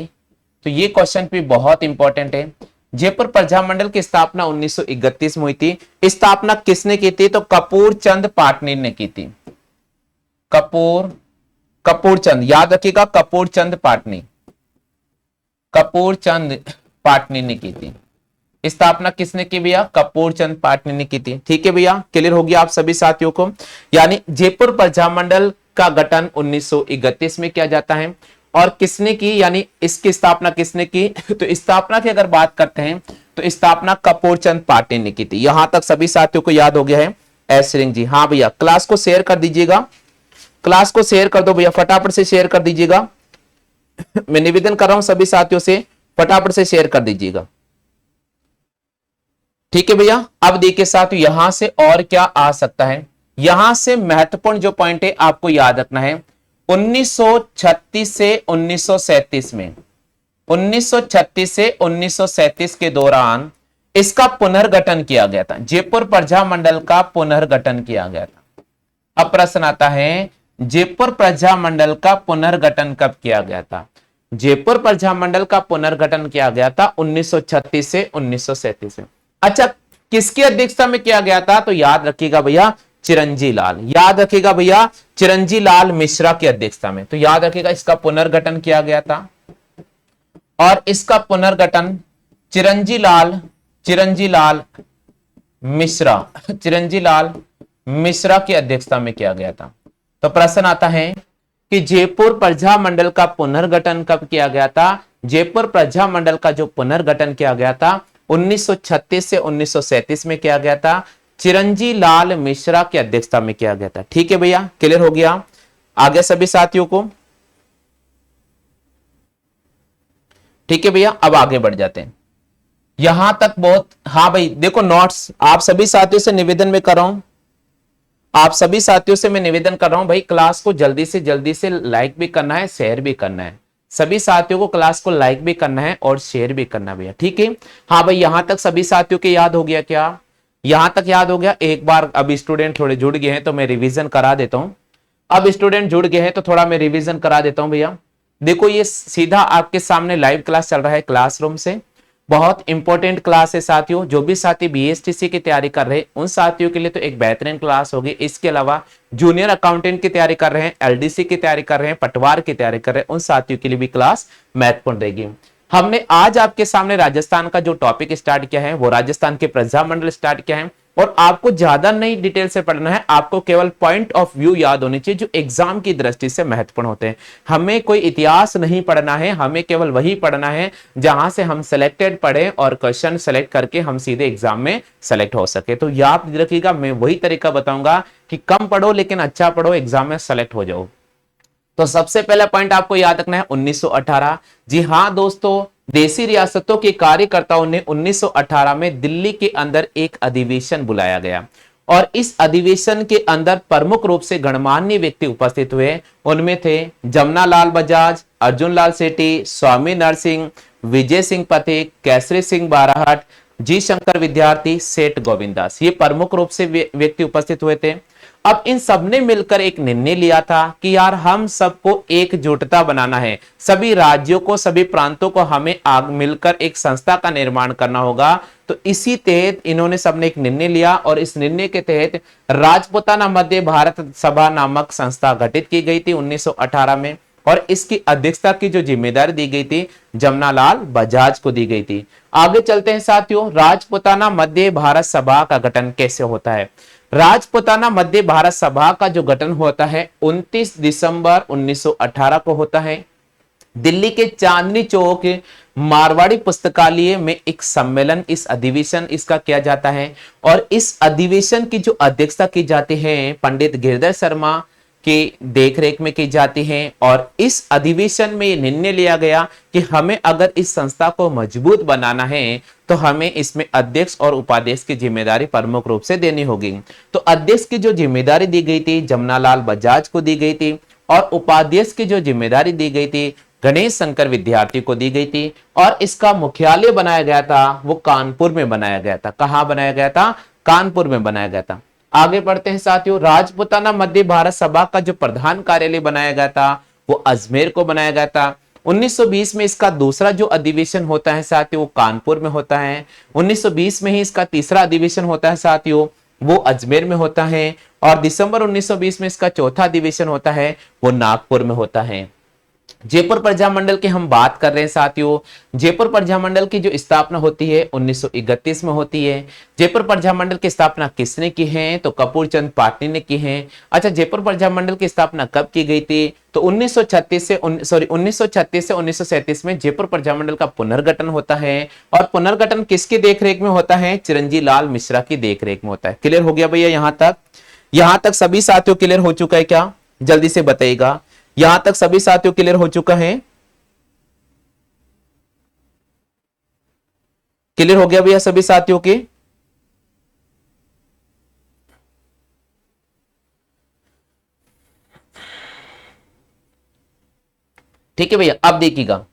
तो ये क्वेश्चन भी बहुत इंपॉर्टेंट है। जयपुर प्रजामंडल की स्थापना 1931 में हुई थी। स्थापना किसने की थी? तो कपूर चंद पाटनी ने की थी। कपूर चंद, याद रखिएगा, कपूर चंद पाटनी, कपूर चंद पाटनी ने की थी। स्थापना किसने की भैया? कपूर चंद पाटनी ने की थी। ठीक है भैया, क्लियर हो गया आप सभी साथियों को। यानी जयपुर प्रजामंडल का गठन 1931 में किया जाता है। और किसने की, यानी इसकी स्थापना किसने की? तो स्थापना की अगर बात करते हैं तो स्थापना कपूर चंद पाटनी ने की थी। यहां तक सभी साथियों को याद हो गया है? एस सिंह जी, हाँ भैया, क्लास को शेयर कर दीजिएगा, क्लास को शेयर कर दो भैया, फटाफट से शेयर कर दीजिएगा। मैं निवेदन कर रहा हूं सभी साथियों से, फटाफट से शेयर कर दीजिएगा। ठीक है भैया, अब देखिए साथियों, यहां से और क्या आ सकता है? यहां से महत्वपूर्ण जो पॉइंट है आपको याद रखना है, 1936 से 1937 में, 1936 से 1937 के दौरान इसका पुनर्गठन किया गया था। जयपुर प्रजामंडल का पुनर्गठन किया गया था। अब प्रश्न आता है, जयपुर प्रजामंडल का पुनर्गठन कब किया गया था? जयपुर प्रजामंडल का पुनर्गठन किया गया था 1936 से 1937 में। अच्छा, किसकी अध्यक्षता में किया गया था? तो याद रखिएगा भैया, चिरंजी लाल, याद रखिएगा भैया, चिरंजी लाल मिश्रा की अध्यक्षता में। तो याद रखिएगा, इसका पुनर्गठन किया गया था और इसका पुनर्गठन चिरंजी लाल मिश्रा की अध्यक्षता में किया गया था। तो प्रश्न आता है कि जयपुर प्रजामंडल का पुनर्गठन कब किया गया था? जयपुर प्रजामंडल का जो पुनर्गठन किया गया था 1936 से 1937 में किया गया था, चिरंजी लाल मिश्रा की अध्यक्षता में किया गया था। ठीक है भैया, क्लियर हो गया आगे सभी साथियों को? ठीक है भैया, अब आगे बढ़ जाते हैं। यहां तक बहुत, हाँ भाई देखो नोट्स, आप सभी साथियों से निवेदन में कर रहा हूं, आप सभी साथियों से मैं निवेदन कर रहा हूं भाई, क्लास को जल्दी से लाइक भी करना है, शेयर भी करना है। सभी साथियों को क्लास को लाइक भी करना है और शेयर भी करना है भैया, ठीक है? हाँ भाई, यहां तक सभी साथियों के याद हो गया क्या? यहां तक याद हो गया? एक बार, अब स्टूडेंट थोड़े जुड़ गए हैं तो मैं रिवीजन करा देता हूं। अब स्टूडेंट जुड़ गए हैं तो थोड़ा मैं रिवीजन करा देता हूं भैया। देखो, ये सीधा आपके सामने लाइव क्लास चल रहा है क्लासरूम से। बहुत इंपॉर्टेंट क्लास है साथियों। जो भी साथी बीएसटीसी की तैयारी कर रहे हैं उन साथियों के लिए तो एक बेहतरीन क्लास होगी। इसके अलावा जूनियर अकाउंटेंट की तैयारी कर रहे हैं, एलडीसी की तैयारी कर रहे हैं, पटवार की तैयारी कर रहे हैं, उन साथियों के लिए भी क्लास महत्वपूर्ण रहेगी। हमने आज आपके सामने राजस्थान का जो टॉपिक स्टार्ट किया है वो राजस्थान के प्रजामंडल स्टार्ट किया है। और आपको ज्यादा नहीं डिटेल से पढ़ना है, आपको केवल पॉइंट ऑफ व्यू याद होनी चाहिए जो एग्जाम की दृष्टि से महत्वपूर्ण होते हैं। हमें कोई इतिहास नहीं पढ़ना है, हमें केवल वही पढ़ना है जहां से हम सिलेक्टेड पढ़े और क्वेश्चन सेलेक्ट करके हम सीधे एग्जाम में सेलेक्ट हो सके। तो याद रखिएगा, मैं वही तरीका बताऊंगा कि कम पढ़ो लेकिन अच्छा पढ़ो, एग्जाम में सेलेक्ट हो जाओ। तो सबसे पहला पॉइंट आपको याद रखना है 1918। जी हाँ दोस्तों, देशी रियासतों के कार्यकर्ताओं ने 1918 में दिल्ली के अंदर एक अधिवेशन बुलाया गया और इस अधिवेशन के अंदर प्रमुख रूप से गणमान्य व्यक्ति उपस्थित हुए। उनमें थे जमनालाल बजाज, अर्जुन लाल सेठी, स्वामी नरसिंह, विजय सिंह पथिक, केसरी सिंह बाराहट, जी शंकर विद्यार्थी, सेठ गोविंदास। ये प्रमुख रूप से व्यक्ति उपस्थित हुए थे। अब इन सबने मिलकर एक निर्णय लिया था कि यार हम सबको एकजुटता बनाना है, सभी राज्यों को, सभी प्रांतों को हमें मिलकर एक संस्था का निर्माण करना होगा। तो इसी तहत इन्होंने सबने एक निर्णय लिया और इस निर्णय के तहत राजपूताना मध्य भारत सभा नामक संस्था गठित की गई थी 1918 में और इसकी अध्यक्षता की जो जिम्मेदारी दी गई थी जमनालाल बजाज को दी गई थी। आगे चलते हैं साथियों, राजपूताना मध्य भारत सभा का गठन कैसे होता है? राजपूताना मध्य भारत सभा का जो गठन होता है 29 दिसंबर 1918 को होता है। दिल्ली के चांदनी चौक मारवाड़ी पुस्तकालय में एक सम्मेलन, इस अधिवेशन इसका किया जाता है और इस अधिवेशन की जो अध्यक्षता की जाती है पंडित गिरधर शर्मा की देखरेख में की जाती है। और इस अधिवेशन में यह निर्णय लिया गया कि हमें अगर इस संस्था को मजबूत बनाना है तो हमें इसमें अध्यक्ष और उपाध्यक्ष की जिम्मेदारी प्रमुख रूप से देनी होगी। तो अध्यक्ष की जो जिम्मेदारी दी गई थी जमनालाल बजाज को दी गई थी और उपाध्यक्ष की जो जिम्मेदारी दी गई थी गणेश शंकर विद्यार्थी को दी गई थी और इसका मुख्यालय बनाया गया था वो कानपुर में बनाया गया था। कहां बनाया गया था? कानपुर में बनाया गया था। आगे बढ़ते हैं साथियों, राजपूताना मध्य भारत सभा का जो प्रधान कार्यालय बनाया गया था वो अजमेर को बनाया गया था 1920 में इसका दूसरा जो अधिवेशन होता है साथियों वो कानपुर में होता है। 1920 में ही इसका तीसरा अधिवेशन होता है साथियों वो अजमेर में होता है। और दिसंबर 1920 में इसका चौथा अधिवेशन होता है वो नागपुर में होता है। जयपुर प्रजामंडल की हम बात कर रहे हैं साथियों। जयपुर प्रजामंडल की जो स्थापना होती है 1931 में होती है। जयपुर प्रजामंडल की स्थापना किसने की है? तो कपूर चंद पाटनी ने की है। अच्छा, जयपुर प्रजामंडल की स्थापना कब की गई थी? तो 1936 से 1937 में जयपुर प्रजामंडल का पुनर्गठन होता है। और पुनर्गठन किसकी देखरेख में होता है? चिरंजी लाल मिश्रा की देखरेख में होता है। क्लियर हो गया भैया? यहां तक सभी साथियों क्लियर हो चुका है क्या? जल्दी से बताइएगा। यहां तक सभी साथियों क्लियर हो चुका है? क्लियर हो गया भैया सभी साथियों के? ठीक है भैया, अब देखिएगा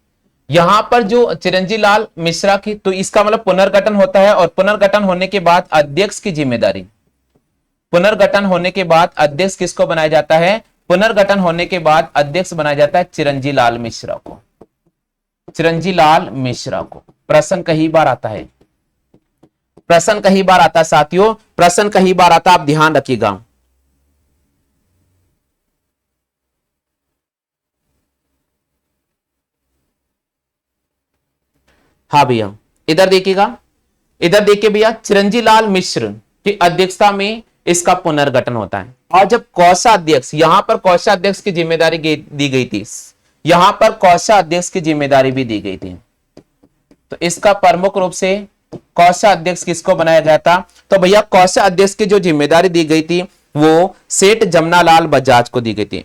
यहां पर जो चिरंजी लाल मिश्रा की, तो इसका मतलब पुनर्गठन होता है। और पुनर्गठन होने के बाद अध्यक्ष की जिम्मेदारी, पुनर्गठन होने के बाद अध्यक्ष किसको बनाया जाता है? पुनर्गठन होने के बाद अध्यक्ष बनाया जाता है चिरंजी लाल मिश्रा को। चिरंजी लाल मिश्रा को। प्रश्न कई बार आता है, प्रश्न कई बार आता है साथियों, प्रश्न कई बार आता, आप ध्यान रखिएगा। हाँ भैया, इधर देखिएगा, इधर देखिए भैया, चिरंजी लाल मिश्र की अध्यक्षता में इसका पुनर्गठन होता है। और जब कोषाध्यक्ष, यहां पर कोषाध्यक्ष की जिम्मेदारी दी गई थी, यहां पर कोषाध्यक्ष की जिम्मेदारी भी दी गई थी, तो इसका प्रमुख रूप से कोषाध्यक्ष किसको बनाया गया था? तो भैया कोषाध्यक्ष की जो जिम्मेदारी दी गई थी वो सेठ जमनालाल बजाज को दी गई थी।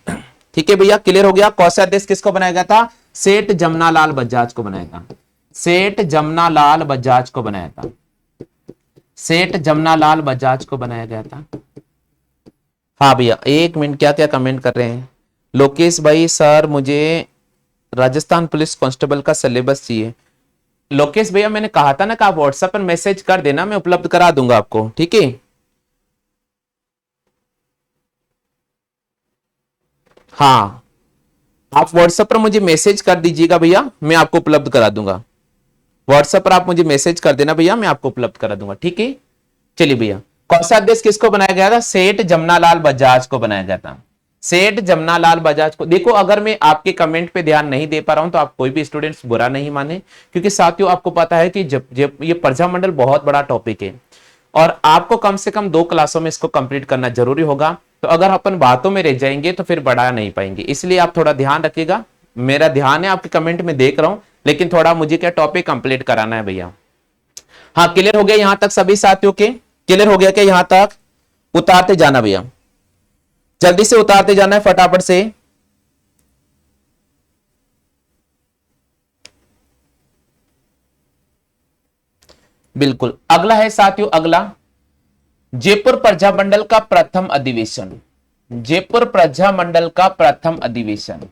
ठीक है भैया, क्लियर हो गया? कोषाध्यक्ष किसको बनाया गया था? सेठ जमनालाल बजाज को बनाया था। सेठ जमनालाल बजाज को बनाया था। सेठ जमनालाल बजाज को बनाया गया था। हाँ भैया, एक मिनट, क्या क्या कमेंट कर रहे हैं? लोकेश भाई, सर मुझे राजस्थान पुलिस कांस्टेबल का सिलेबस चाहिए। लोकेश भैया, मैंने कहा था ना कि आप व्हाट्सएप पर मैसेज कर देना, मैं उपलब्ध करा दूंगा आपको। ठीक है, हाँ, आप व्हाट्सएप पर मुझे मैसेज कर दीजिएगा भैया, मैं आपको उपलब्ध करा दूंगा। व्हाट्सएप पर आप मुझे मैसेज कर देना भैया, मैं आपको उपलब्ध करा दूंगा। ठीक है, चलिए भैया, कोषाध्यक्ष किसको बनाया गया था? सेठ जमनालाल बजाज को बनाया गया था। सेठ जमनालाल बजाज को। देखो, अगर मैं आपके कमेंट पे ध्यान नहीं दे पा रहा हूं तो आप कोई भी स्टूडेंट्स बुरा नहीं माने, क्योंकि साथियों आपको पता है कि जब ये प्रजामंडल बहुत बड़ा टॉपिक है और आपको कम से कम 2 क्लासों में इसको कंप्लीट करना जरूरी होगा। तो अगर अपन बातों में रह जाएंगे तो फिर बढ़ा नहीं पाएंगे, इसलिए आप थोड़ा ध्यान रखिएगा। मेरा ध्यान है आपके कमेंट में देख रहा हूं, लेकिन थोड़ा मुझे क्या टॉपिक कंप्लीट कराना है भैया। हाँ, क्लियर हो गया यहां तक सभी साथियों के? क्लियर हो गया क्या यहां तक? उतारते जाना भैया, जल्दी से उतारते जाना है फटाफट से। बिल्कुल, अगला है साथियों, अगला जयपुर प्रजामंडल का प्रथम अधिवेशन। जयपुर प्रजामंडल का प्रथम अधिवेशन।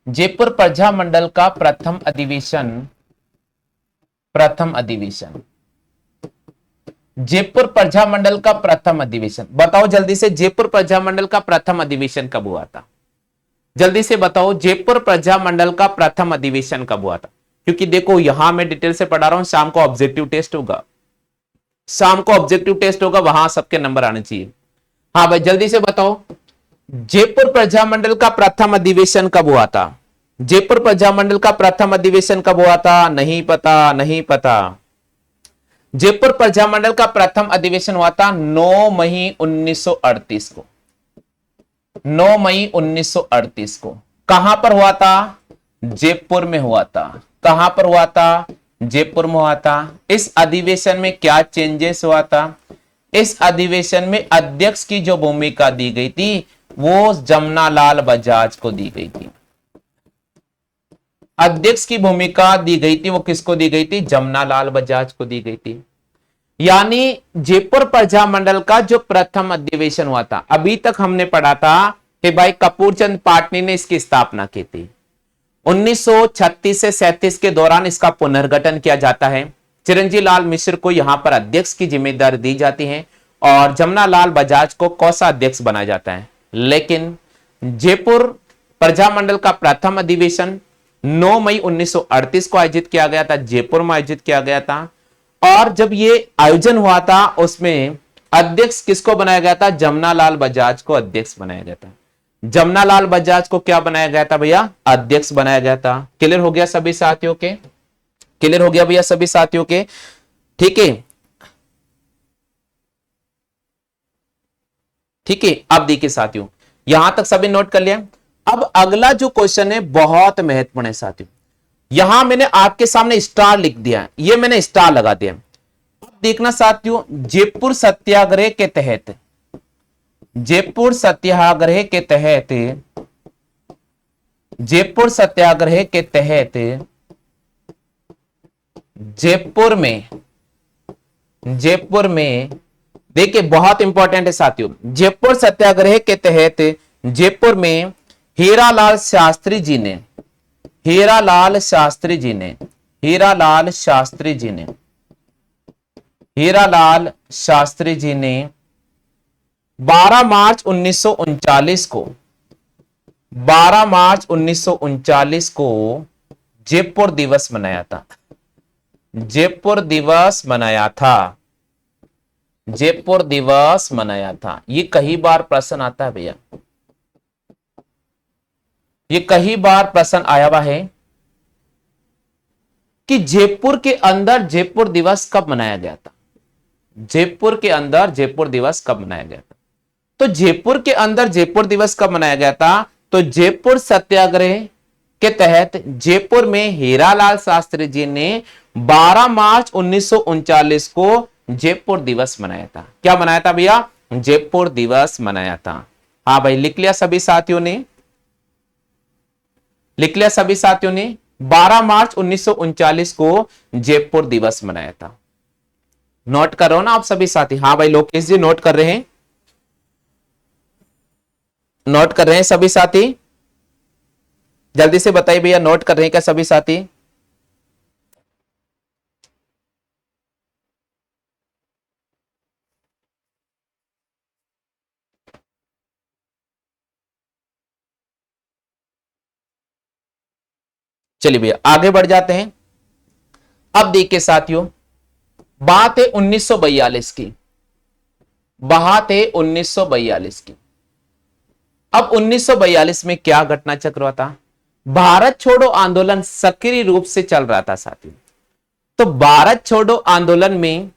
जयपुर प्रजामंडल का प्रथम अधिवेशन। प्रथम अधिवेशन, जयपुर प्रजामंडल का प्रथम अधिवेशन, बताओ जल्दी से, जयपुर प्रजामंडल का प्रथम अधिवेशन कब हुआ था? जल्दी से बताओ, जयपुर प्रजामंडल का प्रथम अधिवेशन कब हुआ था? क्योंकि देखो यहां मैं डिटेल से पढ़ा रहा हूं, शाम को ऑब्जेक्टिव टेस्ट होगा, शाम को ऑब्जेक्टिव टेस्ट होगा, वहां सबके नंबर आने चाहिए। हाँ भाई, जल्दी से बताओ, जयपुर प्रजामंडल का प्रथम अधिवेशन कब हुआ था? जयपुर प्रजामंडल का प्रथम अधिवेशन कब हुआ था? नहीं पता, नहीं पता। जयपुर प्रजामंडल का प्रथम अधिवेशन हुआ था 9 मई 1938 को। 9 मई 1938 को। कहां पर हुआ था? जयपुर में हुआ था। कहां पर हुआ था? जयपुर में हुआ था। इस अधिवेशन में क्या चेंजेस हुआ था? इस अधिवेशन में अध्यक्ष की जो भूमिका दी गई थी वो जमनालाल बजाज को दी गई थी। अध्यक्ष की भूमिका दी गई थी, वो किसको दी गई थी? जमनालाल बजाज को दी गई थी। यानी जयपुर प्रजामंडल का जो प्रथम अधिवेशन हुआ था, अभी तक हमने पढ़ा था कि भाई कपूर चंद पाटनी ने इसकी स्थापना की थी। 1936 से 37 के दौरान इसका पुनर्गठन किया जाता है। चिरंजी लाल मिश्र को यहां पर अध्यक्ष की जिम्मेदारी दी जाती है और जमनालाल बजाज को कोषाध्यक्ष बनाया जाता है। लेकिन जयपुर प्रजामंडल का प्रथम अधिवेशन 9 मई 1938 को आयोजित किया गया था, जयपुर में आयोजित किया गया था। और जब ये आयोजन हुआ था उसमें अध्यक्ष किसको बनाया गया था? जमनालाल बजाज को अध्यक्ष बनाया गया था। जमनालाल बजाज को क्या बनाया गया था भैया? अध्यक्ष बनाया गया था। क्लियर हो गया सभी साथियों के? क्लियर हो गया भैया सभी साथियों के? ठीक है, ठीक है। अब देखिए साथियों, यहां तक सभी नोट कर लिया। अब अगला जो क्वेश्चन है बहुत महत्वपूर्ण है साथियों। यहां मैंने आपके सामने स्टार लिख दिया, ये मैंने स्टार लगा दिया। अब देखना साथियों, जयपुर सत्याग्रह के तहत, जयपुर सत्याग्रह के तहत, जयपुर सत्याग्रह के तहत जयपुर में देखिए बहुत इंपॉर्टेंट है साथियों, जयपुर सत्याग्रह के तहत जयपुर में हीरालाल शास्त्री जी ने, हीरालाल शास्त्री जी ने, हीरालाल शास्त्री जी ने, हीरालाल शास्त्री जी ने 12 मार्च 1939 को, 12 मार्च 1939 को जयपुर दिवस मनाया था। जयपुर दिवस मनाया था, जयपुर दिवस मनाया था। ये कई बार प्रश्न आता है भैया, ये कई बार प्रश्न आया हुआ है कि जयपुर के अंदर जयपुर दिवस कब मनाया गया था? जयपुर के अंदर जयपुर दिवस कब मनाया गया था? तो जयपुर के अंदर जयपुर दिवस कब मनाया गया था? तो जयपुर सत्याग्रह के तहत जयपुर में हीरालाल शास्त्री जी ने 12 मार्च 1939 को जयपुर दिवस मनाया था। क्या मनाया था भैया? जयपुर दिवस मनाया था। हाँ भाई, लिख लिया सभी साथियों ने? लिख लिया सभी साथियों ने? 12 मार्च 1939 को जयपुर दिवस मनाया था। नोट कर रहे हो ना आप सभी साथी? हाँ भाई, लोकेश जी नोट कर रहे हैं, नोट कर रहे हैं सभी साथी? जल्दी से बताइए भैया, नोट कर रहे हैं क्या सभी साथी? चलिए भैया आगे बढ़ जाते हैं। अब देखिए साथियों, बात है 1942 की, बात है 1942 की। अब 1942 में क्या घटना चक्र हुआ था? भारत छोड़ो आंदोलन सक्रिय रूप से चल रहा था साथियों। तो भारत छोड़ो आंदोलन में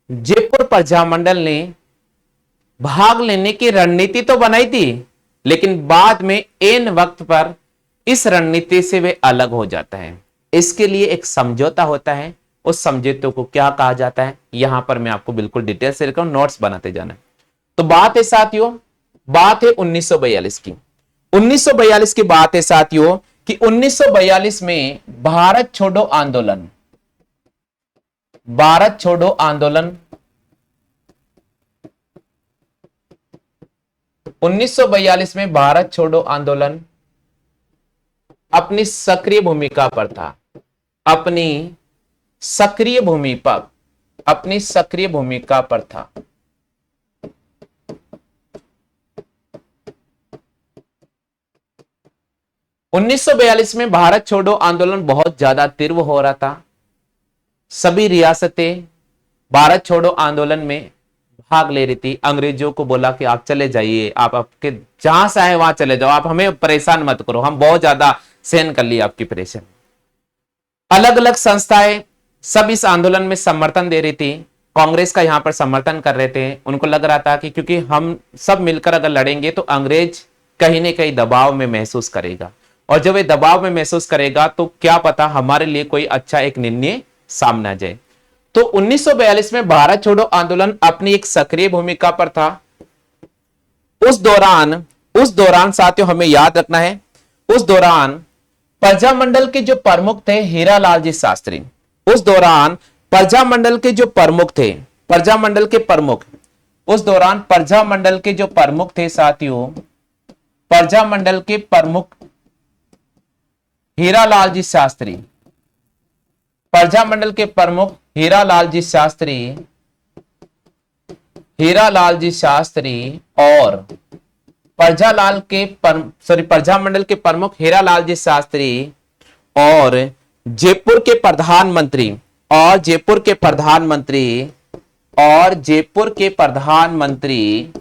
जयपुर प्रजामंडल ने भाग लेने की रणनीति तो बनाई थी, लेकिन बाद में एन वक्त पर इस रणनीति से वे अलग हो जाता है। इसके लिए एक समझौता होता है, उस समझौते को क्या कहा जाता है यहां पर मैं आपको बिल्कुल डिटेल से लिखा हूं, नोट्स बनाते जाना। तो बात है साथियों, बात है 1942 की। 1942 की बात है साथियों कि 1942 में भारत छोड़ो आंदोलन, भारत छोड़ो आंदोलन 1942 में भारत छोड़ो आंदोलन अपनी सक्रिय भूमिका पर था, अपनी सक्रिय भूमिका, अपनी सक्रिय भूमिका पर था। उन्नीस सौ 1942 में भारत छोड़ो आंदोलन बहुत ज्यादा तीव्र हो रहा था। सभी रियासतें भारत छोड़ो आंदोलन में भाग ले रही थी। अंग्रेजों को बोला कि आप चले जाइए, आप आपके जहां से आए वहां चले जाओ, आप हमें परेशान मत करो, हम बहुत ज्यादा सहन कर लिए आपकी परेशानी। अलग अलग संस्थाएं सब इस आंदोलन में समर्थन दे रही थी। कांग्रेस का यहां पर समर्थन कर रहे थे। उनको लग रहा था कि क्योंकि हम सब मिलकर अगर लड़ेंगे तो अंग्रेज कहीं ना कहीं दबाव में महसूस करेगा, और जब ये दबाव में महसूस करेगा तो क्या पता हमारे लिए कोई अच्छा एक निर्णय सामने आ जाए। तो 1942 में भारत छोड़ो आंदोलन अपनी एक सक्रिय भूमिका पर था। उस दौरान साथियों हमें याद रखना है, उस दौरान प्रजामंडल के जो प्रमुख थे हीरालाल जी शास्त्री, उस दौरान प्रजामंडल के जो प्रमुख थे, प्रजामंडल के प्रमुख, उस दौरान प्रजामंडल के जो प्रमुख थे साथियों, प्रजामंडल के प्रमुख हीरालाल जी शास्त्री, प्रजामंडल के प्रमुख हीरालाल जी शास्त्री, हीरालाल जी शास्त्री और प्रजालाल के प्रजामंडल के प्रमुख हीरालाल जी शास्त्री और जयपुर के प्रधानमंत्री और जयपुर के प्रधानमंत्री और जयपुर के प्रधानमंत्री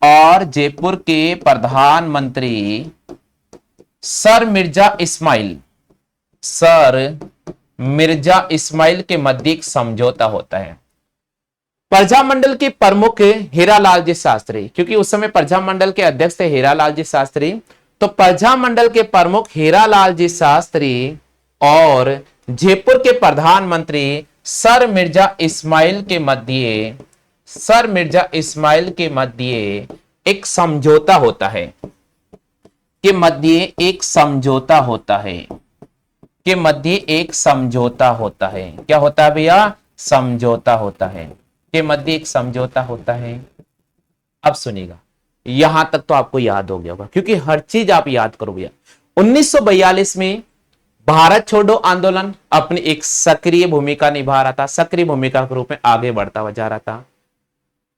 और जयपुर के प्रधानमंत्री सर मिर्जा इस्माइल के मध्य एक समझौता होता है। प्रजामंडल के प्रमुख हीरालाल जी शास्त्री, क्योंकि उस समय प्रजामंडल के अध्यक्ष थे हीरालाल जी शास्त्री, तो प्रजामंडल के प्रमुख हीरालाल जी शास्त्री और जयपुर के प्रधानमंत्री सर मिर्जा इस्माइल के मध्य एक समझौता होता है क्या होता है भैया? समझौता होता है के मध्य एक समझौता होता है। अब सुनिएगा, यहां तक तो आपको याद हो गया होगा, क्योंकि हर चीज आप याद करो भैया। 1942 में भारत छोड़ो आंदोलन अपनी एक सक्रिय भूमिका निभा रहा था, सक्रिय भूमिका के रूप में आगे बढ़ता हुआ जा रहा था।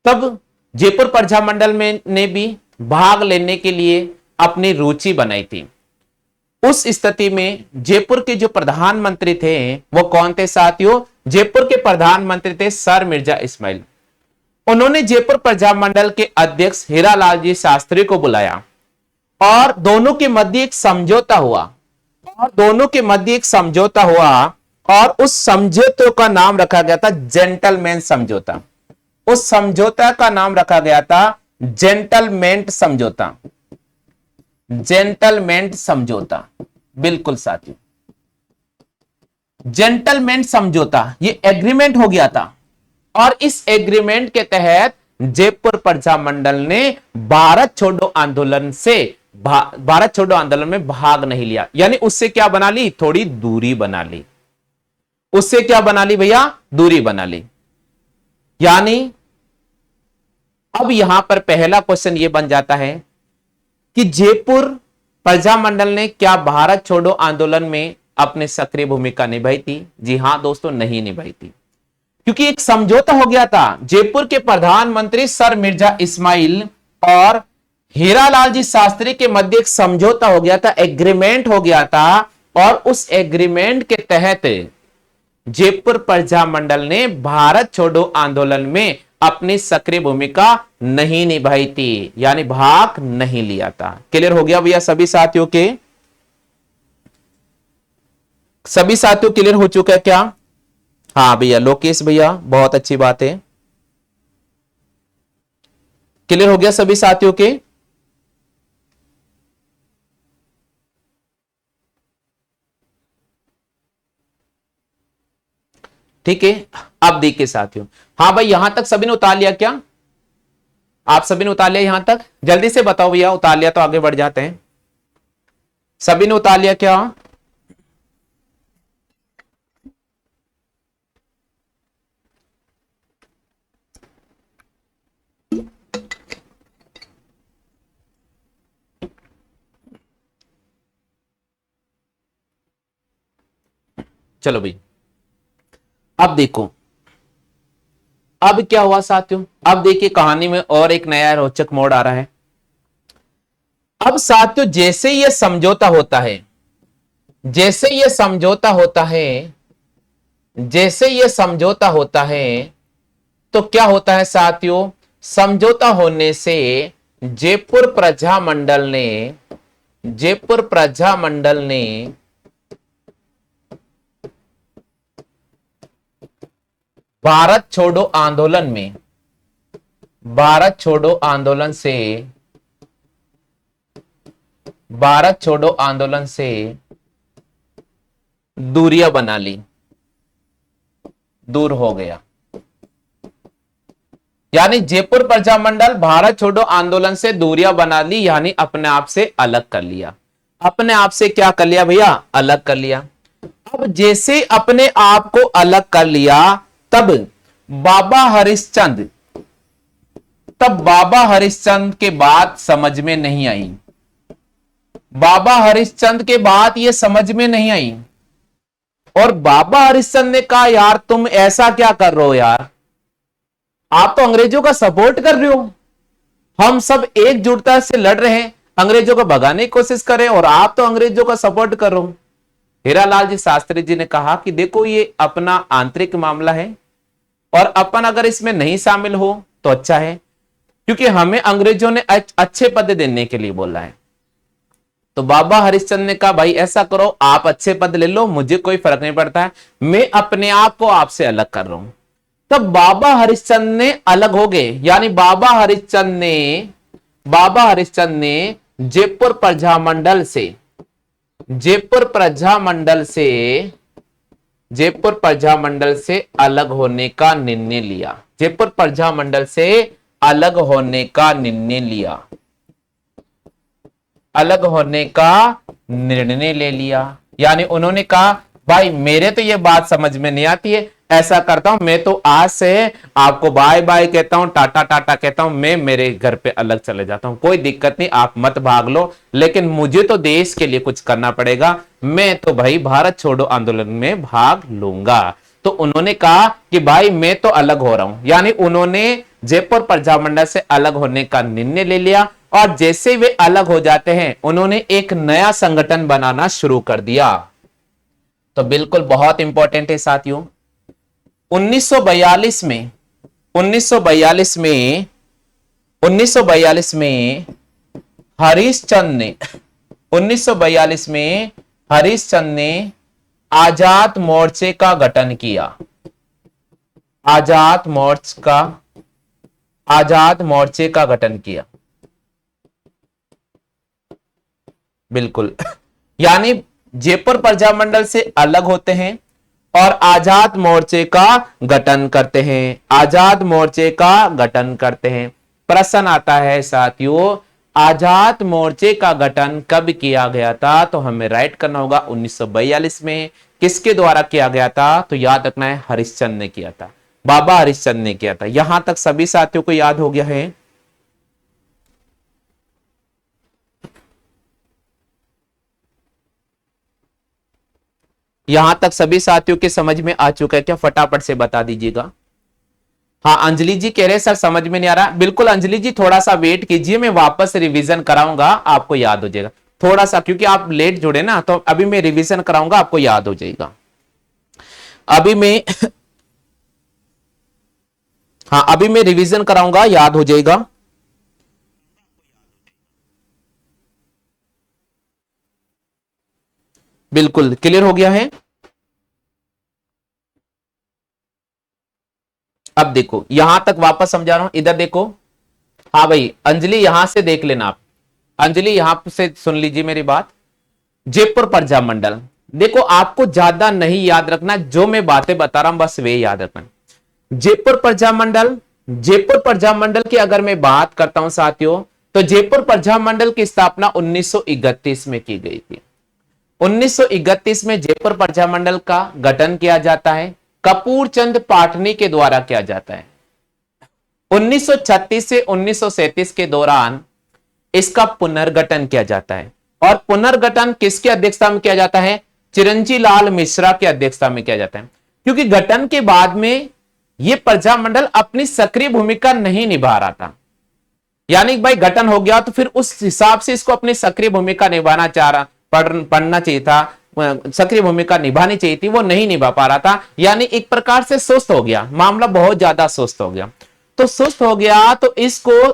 तब जयपुर प्रजामंडल में ने भी भाग लेने के लिए अपनी रुचि बनाई थी। उस स्थिति में जयपुर के जो प्रधानमंत्री थे वो कौन थे साथियों? जयपुर के प्रधानमंत्री थे सर मिर्जा इस्माइल। उन्होंने जयपुर प्रजामंडल के अध्यक्ष हीरालाल जी शास्त्री को बुलाया और दोनों के मध्य एक समझौता हुआ और उस समझौते का नाम रखा गया था जेंटलमैन समझौता। उस समझौता का नाम रखा गया था जेंटलमैन समझौता। बिल्कुल साथियों, जेंटलमैन समझौता, ये एग्रीमेंट हो गया था और इस एग्रीमेंट के तहत जयपुर प्रजामंडल ने भारत छोड़ो आंदोलन में भाग नहीं लिया। यानी उससे क्या बना ली? थोड़ी दूरी बना ली। उससे क्या बना ली भैया? दूरी बना ली। यानी अब यहां पर पहला क्वेश्चन यह बन जाता है कि जयपुर प्रजामंडल ने क्या भारत छोड़ो आंदोलन में अपने सक्रिय भूमिका निभाई थी? जी हां दोस्तों, नहीं निभाई थी, क्योंकि एक समझौता हो गया था। जयपुर के प्रधानमंत्री सर मिर्जा इस्माइल और हीरालाल जी शास्त्री के मध्य एक समझौता हो गया था, एग्रीमेंट हो गया था और उस एग्रीमेंट के तहत जयपुर प्रजामंडल ने भारत छोड़ो आंदोलन में अपनी सक्रिय भूमिका नहीं निभाई थी, यानी भाग नहीं लिया था। क्लियर हो गया भैया सभी साथियों के? सभी साथियों क्लियर हो चुका है क्या? हाँ भैया, लोकेश भैया बहुत अच्छी बात है। क्लियर हो गया सभी साथियों के? ठीक है, अब देखिए साथियों। हाँ भाई, यहां तक सभी ने उतार लिया क्या? आप सभी ने उतार लिया यहां तक? जल्दी से बताओ भैया, उतार लिया तो आगे बढ़ जाते हैं। सभी ने उतार लिया क्या? चलो भाई, अब देखो अब क्या हुआ साथियों। अब देखिए कहानी में और एक नया रोचक मोड़ आ रहा है। अब साथियों जैसे ये समझौता होता है, तो क्या होता है साथियों? समझौता होने से जयपुर प्रजामंडल ने भारत छोड़ो आंदोलन से दूरियां बना ली, दूर हो गया। यानी जयपुर प्रजामंडल भारत छोड़ो आंदोलन से दूरियां बना ली, यानी अपने आप से अलग कर लिया। अपने आप से क्या कर लिया भैया? अलग कर लिया। अब जैसे अपने आप को अलग कर लिया, तब बाबा हरिश्चंद्र के बात समझ में नहीं आई। बाबा हरिश्चंद्र के बात ये समझ में नहीं आई और बाबा हरिश्चंद्र ने कहा, यार तुम ऐसा क्या कर रहे हो यार? आप तो अंग्रेजों का सपोर्ट कर रहे हो, हम सब एकजुटता से लड़ रहे हैं, अंग्रेजों को भगाने की कोशिश कर रहे हैं, और आप तो अंग्रेजों का सपोर्ट कर रहे हो। हीरालाल जी शास्त्री जी ने कहा कि देखो ये अपना आंतरिक मामला है, और अपन अगर इसमें नहीं शामिल हो तो अच्छा है, क्योंकि हमें अंग्रेजों ने अच्छे पद देने के लिए बोला है। तो बाबा हरिश्चंद्र ने कहा भाई ऐसा करो, आप अच्छे पद ले लो, मुझे कोई फर्क नहीं पड़ता है, मैं अपने आप को आपसे अलग कर रहा हूं। तब बाबा हरिश्चंद्र ने अलग हो गए, यानी बाबा हरिश्चंद्र ने जयपुर प्रजामंडल से जयपुर प्रजामंडल से अलग होने का निर्णय लिया। जयपुर प्रजामंडल से अलग होने का निर्णय लिया, अलग होने का निर्णय ले लिया। यानी उन्होंने कहा भाई मेरे तो ये बात समझ में नहीं आती है, ऐसा करता हूं, मैं तो आज से आपको बाय बाय कहता हूं, टाटा टाटा कहता हूं, मैं मेरे घर पे अलग चले जाता हूं, कोई दिक्कत नहीं, आप मत भाग लो, लेकिन मुझे तो देश के लिए कुछ करना पड़ेगा, मैं तो भाई भारत छोड़ो आंदोलन में भाग लूंगा। तो उन्होंने कहा कि भाई मैं तो अलग हो रहा हूं, यानी उन्होंने जयपुर प्रजामंडल से अलग होने का निर्णय ले लिया, और जैसे वे अलग हो जाते हैं उन्होंने एक नया संगठन बनाना शुरू कर दिया। तो बिल्कुल बहुत इंपॉर्टेंट है साथियों, 1942 में हरिश्चंद्र ने 1942 में हरिश्चंद्र ने आजाद मोर्चे का गठन किया। आजाद मोर्चे का गठन किया, बिल्कुल। यानी जयपुर प्रजामंडल से अलग होते हैं और आजाद मोर्चे का गठन करते हैं, आजाद मोर्चे का गठन करते हैं। प्रश्न आता है साथियों, आजाद मोर्चे का गठन कब किया गया था? तो हमें राइट करना होगा 1942 में। किसके द्वारा किया गया था? तो याद रखना है हरिश्चंद्र ने किया था, बाबा हरिश्चंद्र ने किया था। यहां तक सभी साथियों को याद हो गया है? यहां तक सभी साथियों के समझ में आ चुका है क्या? फटाफट से बता दीजिएगा। हाँ, अंजलि जी कह रहे सर समझ में नहीं आ रहा। बिल्कुल अंजलि जी, थोड़ा सा वेट कीजिए, मैं वापस रिवीजन कराऊंगा, आपको याद हो जाएगा थोड़ा सा, क्योंकि आप लेट जुड़े ना, तो अभी मैं रिवीजन कराऊंगा, आपको याद हो जाएगा। अभी मैं हाँ, अभी मैं रिवीजन कराऊंगा, याद हो जाएगा। बिल्कुल क्लियर हो गया है। अब देखो यहां तक वापस समझा रहा हूं, इधर देखो। हाँ भाई अंजलि, यहां से देख लेना आप। अंजलि यहां से सुन लीजिए मेरी बात। जयपुर प्रजामंडल, देखो आपको ज्यादा नहीं याद रखना, जो मैं बातें बता रहा हूं बस वे याद रखना। जयपुर प्रजामंडल की अगर मैं बात करता हूं साथियों, तो जयपुर प्रजामंडल की स्थापना 1931 में की गई थी। 1931 में जयपुर प्रजामंडल का गठन किया जाता है, कपूर चंद पाटनी के द्वारा किया जाता है। 1936 से 1937 के दौरान इसका पुनर्गठन किया जाता है, और पुनर्गठन किसकी अध्यक्षता में किया जाता है? चिरंजी लाल मिश्रा की अध्यक्षता में किया जाता है। क्योंकि गठन के बाद में यह प्रजामंडल अपनी सक्रिय भूमिका नहीं निभा रहा था, यानी भाई गठन हो गया तो फिर उस हिसाब से इसको अपनी सक्रिय भूमिका निभाना चाह रहा, पढ़ना चाहिए था, सक्रिय भूमिका निभानी चाहिए थी, वो नहीं निभा पा रहा था। यानी एक प्रकार से सुस्त हो गया, मामला बहुत ज्यादा सुस्त हो गया। तो सुस्त हो गया तो इसको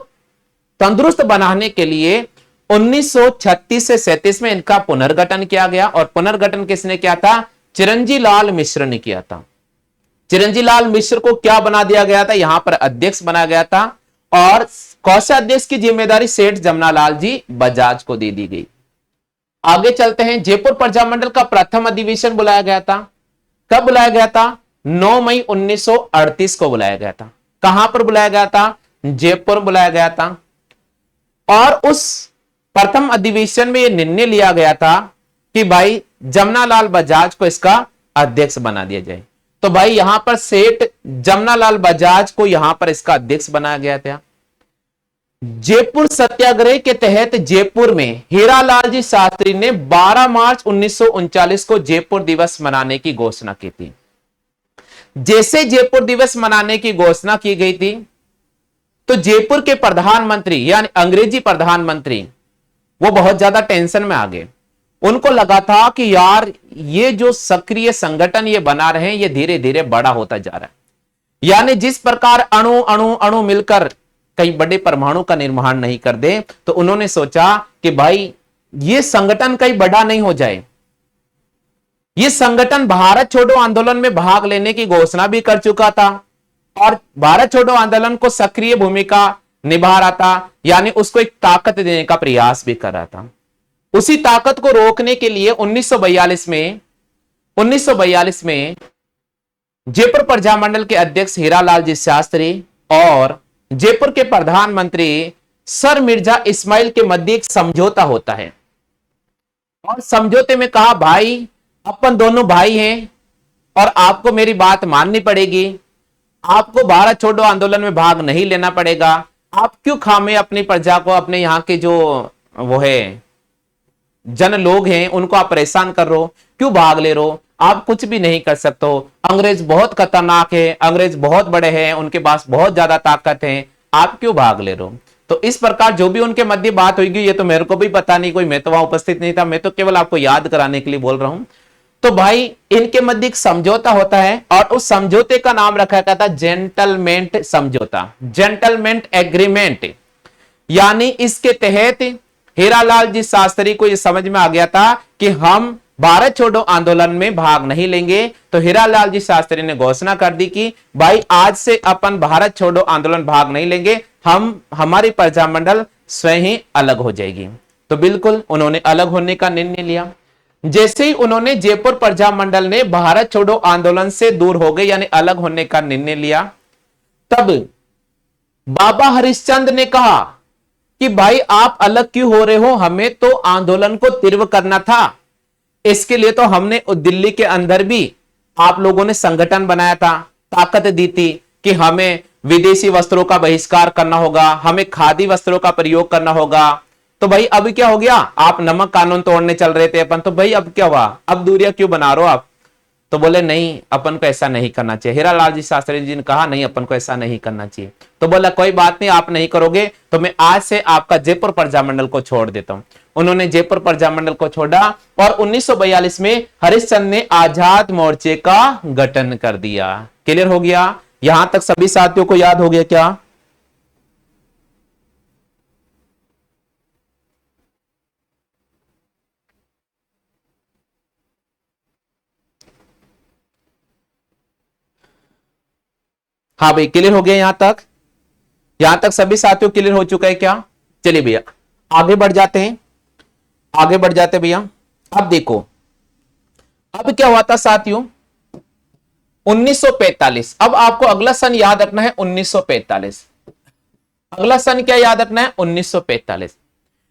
तंदुरुस्त बनाने के लिए 1936 से 37 में इनका पुनर्गठन किया गया। और पुनर्गठन किसने किया था? चिरंजी लाल मिश्र ने किया था। चिरंजी लाल मिश्र को क्या बना दिया गया था? यहां पर अध्यक्ष बनाया गया था, और कोषाध्यक्ष की जिम्मेदारी सेठ जमनालाल जी बजाज को दे दी गई। आगे चलते हैं। जयपुर प्रजामंडल का प्रथम अधिवेशन बुलाया गया था। कब बुलाया गया था? 9 मई 1938 को बुलाया गया था। कहां पर बुलाया गया था? जयपुर बुलाया गया था। और उस प्रथम अधिवेशन में यह निर्णय लिया गया था कि भाई जमनालाल बजाज को इसका अध्यक्ष बना दिया जाए। तो भाई यहां पर सेठ जमनालाल बजाज को यहां पर इसका अध्यक्ष बनाया गया था। जयपुर सत्याग्रह के तहत जयपुर में हीरालाल जी शास्त्री ने 12 मार्च 1939 को जयपुर दिवस मनाने की घोषणा की थी। जैसे जयपुर दिवस मनाने की घोषणा की गई थी, तो जयपुर के प्रधानमंत्री यानी अंग्रेजी प्रधानमंत्री वो बहुत ज्यादा टेंशन में आ गए। उनको लगा था कि यार ये जो सक्रिय संगठन ये बना रहे हैं ये धीरे धीरे बड़ा होता जा रहा है, यानी जिस प्रकार अणु अणु अणु मिलकर कई बड़े परमाणु का निर्माण नहीं कर दे, तो उन्होंने सोचा कि भाई ये संगठन कहीं बड़ा नहीं हो जाए। ये संगठन भारत छोड़ो आंदोलन में भाग लेने की घोषणा भी कर चुका था और भारत छोड़ो आंदोलन को सक्रिय भूमिका निभा रहा था, यानी उसको एक ताकत देने का प्रयास भी कर रहा था। उसी ताकत को रोकने के लिए 1942 में जयपुर प्रजामंडल के अध्यक्ष हीरालाल जी शास्त्री और जयपुर के प्रधानमंत्री सर मिर्जा इस्माइल के मध्य एक समझौता होता है और समझौते में कहा भाई अपन दोनों भाई हैं और आपको मेरी बात माननी पड़ेगी, आपको भारत छोड़ो आंदोलन में भाग नहीं लेना पड़ेगा। आप क्यों खामे अपनी प्रजा को, अपने यहाँ के जो वो है जन लोग हैं उनको आप परेशान कर रहे हो, क्यों भाग ले रहे हो, आप कुछ भी नहीं कर सकते हो, अंग्रेज बहुत खतरनाक है, अंग्रेज बहुत बड़े हैं, उनके पास बहुत ज्यादा ताकत है, आप क्यों भाग ले रहे हो। तो इस प्रकार जो भी उनके मध्य बात होगी ये तो मेरे को भी पता नहीं, कोई मैं तो वहां उपस्थित नहीं था, मैं तो केवल आपको याद कराने के लिए बोल रहा हूं। तो भाई इनके मध्य एक समझौता होता है और उस समझौते का नाम रखा गया था जेंटलमेंट समझौता, जेंटलमेंट एग्रीमेंट। यानी इसके तहत हीरालाल जी शास्त्री को यह समझ में आ गया था कि हम भारत छोड़ो आंदोलन में भाग नहीं लेंगे। तो हीरालाल जी शास्त्री ने घोषणा कर दी कि भाई आज से अपन भारत छोड़ो आंदोलन भाग नहीं लेंगे, हम हमारी प्रजामंडल स्वयं ही अलग हो जाएगी। तो बिल्कुल उन्होंने अलग होने का निर्णय लिया। जैसे ही उन्होंने जयपुर प्रजामंडल ने भारत छोड़ो आंदोलन से दूर हो गए यानी अलग होने का निर्णय लिया, तब बाबा हरिश्चंद्र ने कहा कि भाई आप अलग क्यों हो रहे हो, हमें तो आंदोलन को तीव्र करना था, इसके लिए तो हमने दिल्ली के अंदर भी आप लोगों ने संगठन बनाया था, ताकत दी थी कि हमें विदेशी वस्त्रों का बहिष्कार करना होगा, हमें खादी वस्त्रों का प्रयोग करना होगा। तो भाई अब क्या हो गया, आप नमक कानून तोड़ने चल रहे थे अपन, तो भाई अब क्या हुआ, अब दूरियां क्यों बना रहे हो आप। तो बोले नहीं अपन को ऐसा नहीं करना चाहिए। हीरालाल जी शास्त्री जी ने कहा नहीं अपन को ऐसा नहीं करना चाहिए। तो बोला कोई बात नहीं, आप नहीं करोगे तो मैं आज से आपका जयपुर प्रजामंडल को छोड़ देता हूं। उन्होंने जयपुर प्रजामंडल को छोड़ा और 1942 में हरिश्चंद्र ने आजाद मोर्चे का गठन कर दिया। क्लियर हो गया, यहां तक सभी साथियों को याद हो गया क्या। हाँ भाई क्लियर हो गया यहां तक सभी साथियों क्लियर हो चुका है क्या। चलिए भैया आगे बढ़ जाते हैं, आगे बढ़ जाते हैं भैया। अब देखो अब क्या हुआ था साथियों, 1945। अब आपको अगला सन याद रखना है 1945। अगला सन क्या याद रखना है 1945।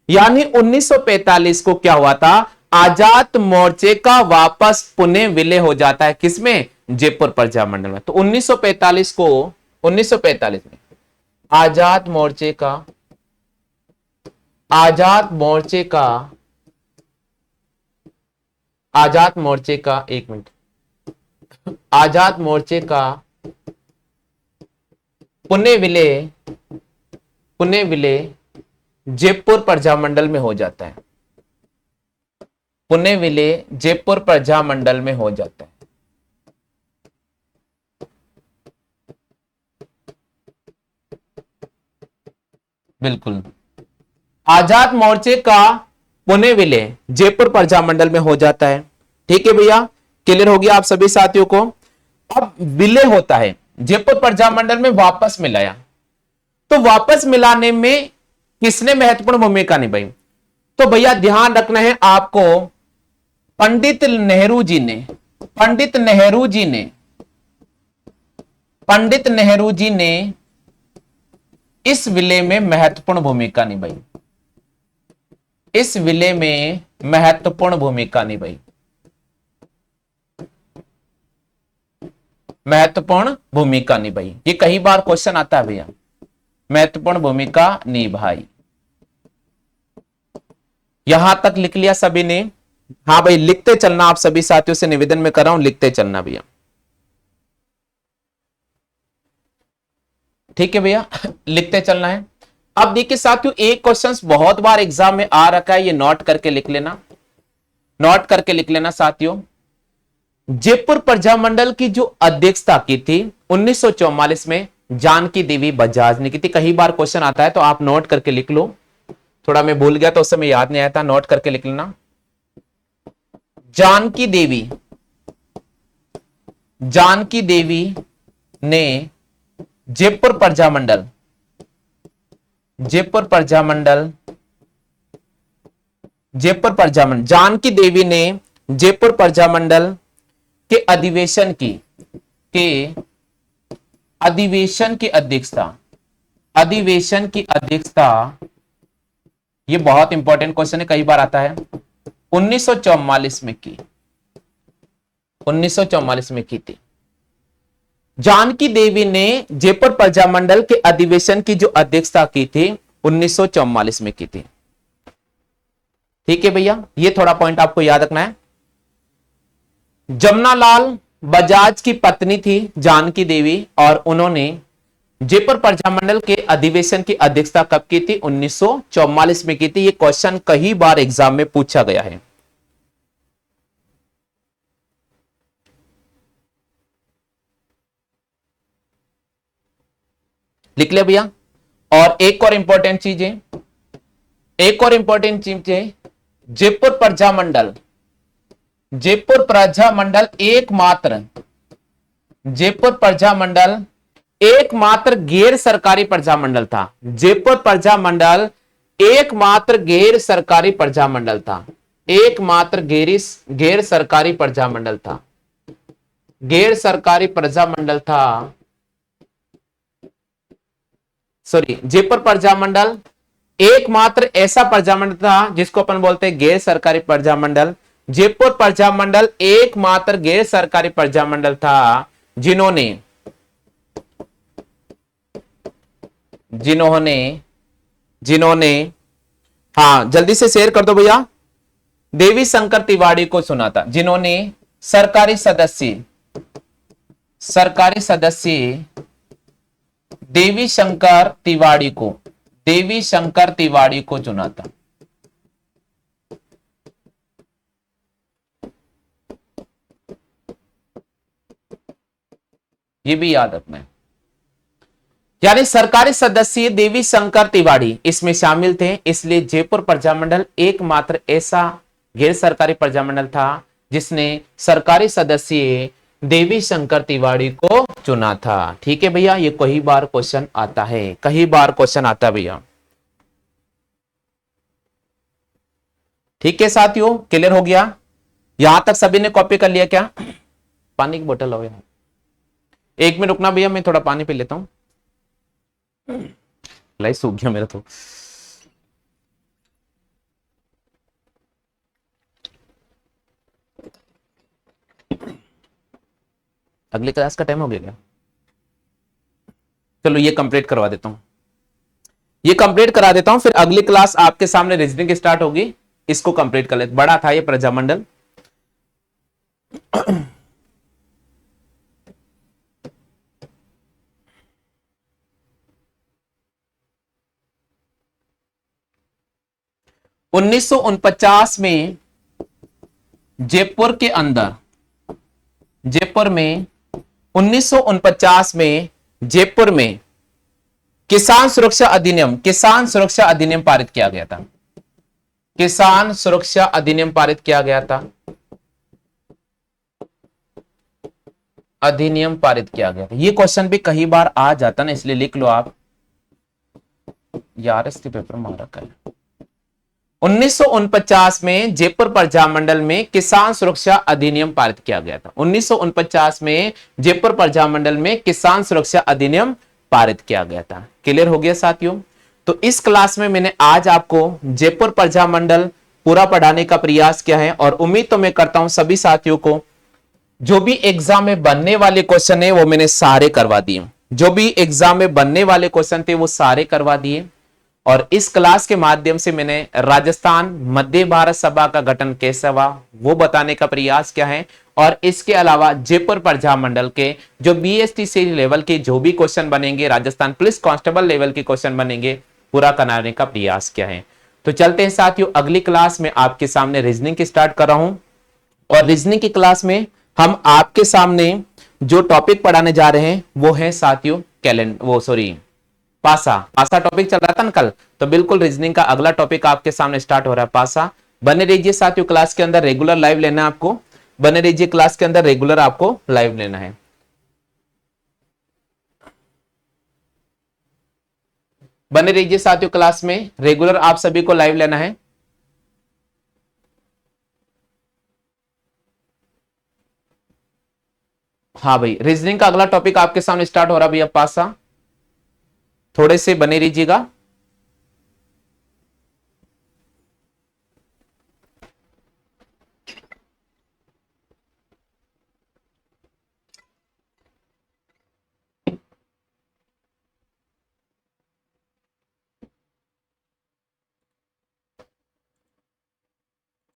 यानी 1945 को क्या हुआ था, आजाद मोर्चे का वापस पुनः विलय हो जाता है, किसमें, जयपुर प्रजामंडल में। तो 1945 में आजाद मोर्चे का पुनः विलय जयपुर प्रजामंडल में हो जाता है, पुनः विलय जयपुर प्रजामंडल में हो जाता है। बिल्कुल आजाद मोर्चे का पुनः विलय जयपुर प्रजामंडल में हो जाता है। ठीक है भैया, क्लियर हो गया आप सभी साथियों को। अब विलय होता है, जयपुर प्रजामंडल में वापस मिलाया, तो वापस मिलाने में किसने महत्वपूर्ण भूमिका निभाई। तो भैया ध्यान रखना है आपको, पंडित नेहरू जी ने इस विलय में महत्वपूर्ण भूमिका निभाई, ये कई बार क्वेश्चन आता है भैया, महत्वपूर्ण भूमिका निभाई। यहां तक लिख लिया सभी ने। हाँ भाई लिखते चलना, आप सभी साथियों से निवेदन में कर रहा हूं, लिखते चलना भैया। ठीक है भैया, लिखते चलना है। अब देखिए साथियों, एक क्वेश्चन बहुत बार एग्जाम में आ रखा है, ये नोट करके लिख लेना, नोट करके लिख लेना साथियों। जयपुर प्रजामंडल की जो अध्यक्षता की थी 1944 में जानकी देवी बजाज ने की थी। कई बार क्वेश्चन आता है तो आप नोट करके लिख लो, थोड़ा मैं भूल गया तो उस समय याद नहीं आया था, नोट करके लिख लेना। जानकी देवी, जानकी देवी ने जयपुर प्रजामंडल, जयपुर प्रजामंडल, जयपुर प्रजामंडल, जानकी देवी ने जयपुर प्रजामंडल के अधिवेशन की, के अधिवेशन की अध्यक्षता, अधिवेशन की अध्यक्षता, ये बहुत इंपॉर्टेंट क्वेश्चन है, कई बार आता है, 1944 में की, 1944 में की थी। जानकी देवी ने जयपुर प्रजामंडल के अधिवेशन की जो अध्यक्षता की थी 1944 में की थी। ठीक है भैया, ये थोड़ा पॉइंट आपको याद रखना है। जमनालाल बजाज की पत्नी थी जानकी देवी और उन्होंने जयपुर प्रजामंडल के अधिवेशन की अध्यक्षता कब की थी? 1944 में की थी। ये क्वेश्चन कई बार एग्जाम में पूछा गया है। लिख लिया भैया। और एक और इंपॉर्टेंट चीज है, एक और इंपॉर्टेंट चीज है, जयपुर प्रजामंडल, जयपुर प्रजामंडल एकमात्र, जयपुर प्रजामंडल एकमात्र गैर सरकारी प्रजामंडल था। जयपुर प्रजामंडल एकमात्र गैर सरकारी प्रजामंडल था, एकमात्र गैर सरकारी प्रजामंडल था, गैर सरकारी प्रजामंडल था। सॉरी, जयपुर प्रजामंडल एकमात्र ऐसा प्रजामंडल था जिसको अपन बोलते हैं गैर सरकारी प्रजामंडल। जयपुर प्रजामंडल एकमात्र गैर सरकारी प्रजामंडल था जिन्होंने जिन्होंने जिन्होंने हाँ जल्दी से शेयर कर दो भैया, देवी शंकर तिवारी को चुना था, जिन्होंने सरकारी सदस्य, सरकारी सदस्य देवी शंकर तिवारी को, देवी शंकर तिवारी को चुना था। ये भी याद रखना है, यानी सरकारी सदस्य देवी शंकर तिवारी इसमें शामिल थे। इसलिए जयपुर प्रजामंडल एकमात्र ऐसा गैर सरकारी प्रजामंडल था जिसने सरकारी सदस्य देवी शंकर तिवारी को चुना था। ठीक है भैया, ये कई बार क्वेश्चन आता है, कई बार क्वेश्चन आता है भैया। ठीक है साथियों, क्लियर हो गया? यहां तक सभी ने कॉपी कर लिया क्या? पानी की बोतल हो गया, एक मिनट रुकना भैया, मैं थोड़ा पानी पी लेता हूं, लाइट सूख गया मेरा तो। अगली क्लास का टाइम हो गया क्या? चलो ये कंप्लीट करवा देता हूं, ये कंप्लीट करा देता हूं, फिर अगली क्लास आपके सामने रीजनिंग स्टार्ट होगी। इसको कंप्लीट कर लेते। बड़ा था ये प्रजामंडल। उन्नीस में जयपुर के अंदर, जयपुर में 1949 में जयपुर में किसान सुरक्षा अधिनियम, किसान सुरक्षा अधिनियम पारित किया गया था। किसान सुरक्षा अधिनियम पारित किया गया था, अधिनियम पारित किया गया था। ये क्वेश्चन भी कई बार आ जाता ना, इसलिए लिख लो आप यार, इसके पेपर में आ रखा है। 1949 में जयपुर प्रजामंडल में किसान सुरक्षा अधिनियम पारित किया गया था। 1949 में जयपुर प्रजामंडल में किसान सुरक्षा अधिनियम पारित किया गया था। क्लियर हो गया साथियों? तो इस क्लास में मैंने आज आपको जयपुर प्रजामंडल पूरा पढ़ाने का प्रयास किया है, और उम्मीद तो मैं करता हूं सभी साथियों को जो भी एग्जाम में बनने वाले क्वेश्चन है वो मैंने सारे करवा दिए, जो भी एग्जाम में बनने वाले क्वेश्चन थे वो सारे करवा दिए। और इस क्लास के माध्यम से मैंने राजस्थान मध्य भारत सभा का गठन कैसे हुआ वो बताने का प्रयास किया है, और इसके अलावा जयपुर प्रजा मंडल के जो BST लेवल के जो भी क्वेश्चन बनेंगे, राजस्थान पुलिस कांस्टेबल लेवल के क्वेश्चन बनेंगे, पूरा कराने का प्रयास किया है। तो चलते हैं साथियों, अगली क्लास में आपके सामने रीजनिंग की स्टार्ट कर रहा हूं, और रीजनिंग की क्लास में हम आपके सामने जो टॉपिक पढ़ाने जा रहे हैं वो है साथियों पासा। पासा टॉपिक चल रहा था ना कल, तो बिल्कुल रीजनिंग का अगला टॉपिक आपके सामने स्टार्ट हो रहा है, पासा। बने रहिए साथियों, क्लास के अंदर रेगुलर लाइव लेना है आपको, बने रहिए क्लास के अंदर रेगुलर आपको लाइव लेना है। बने रहिए साथियों, क्लास में रेगुलर आप सभी को लाइव लेना है। हाँ भाई, रीजनिंग का अगला टॉपिक आपके सामने स्टार्ट हो रहा है भैया, पासा। थोड़े से बने रहिएगा।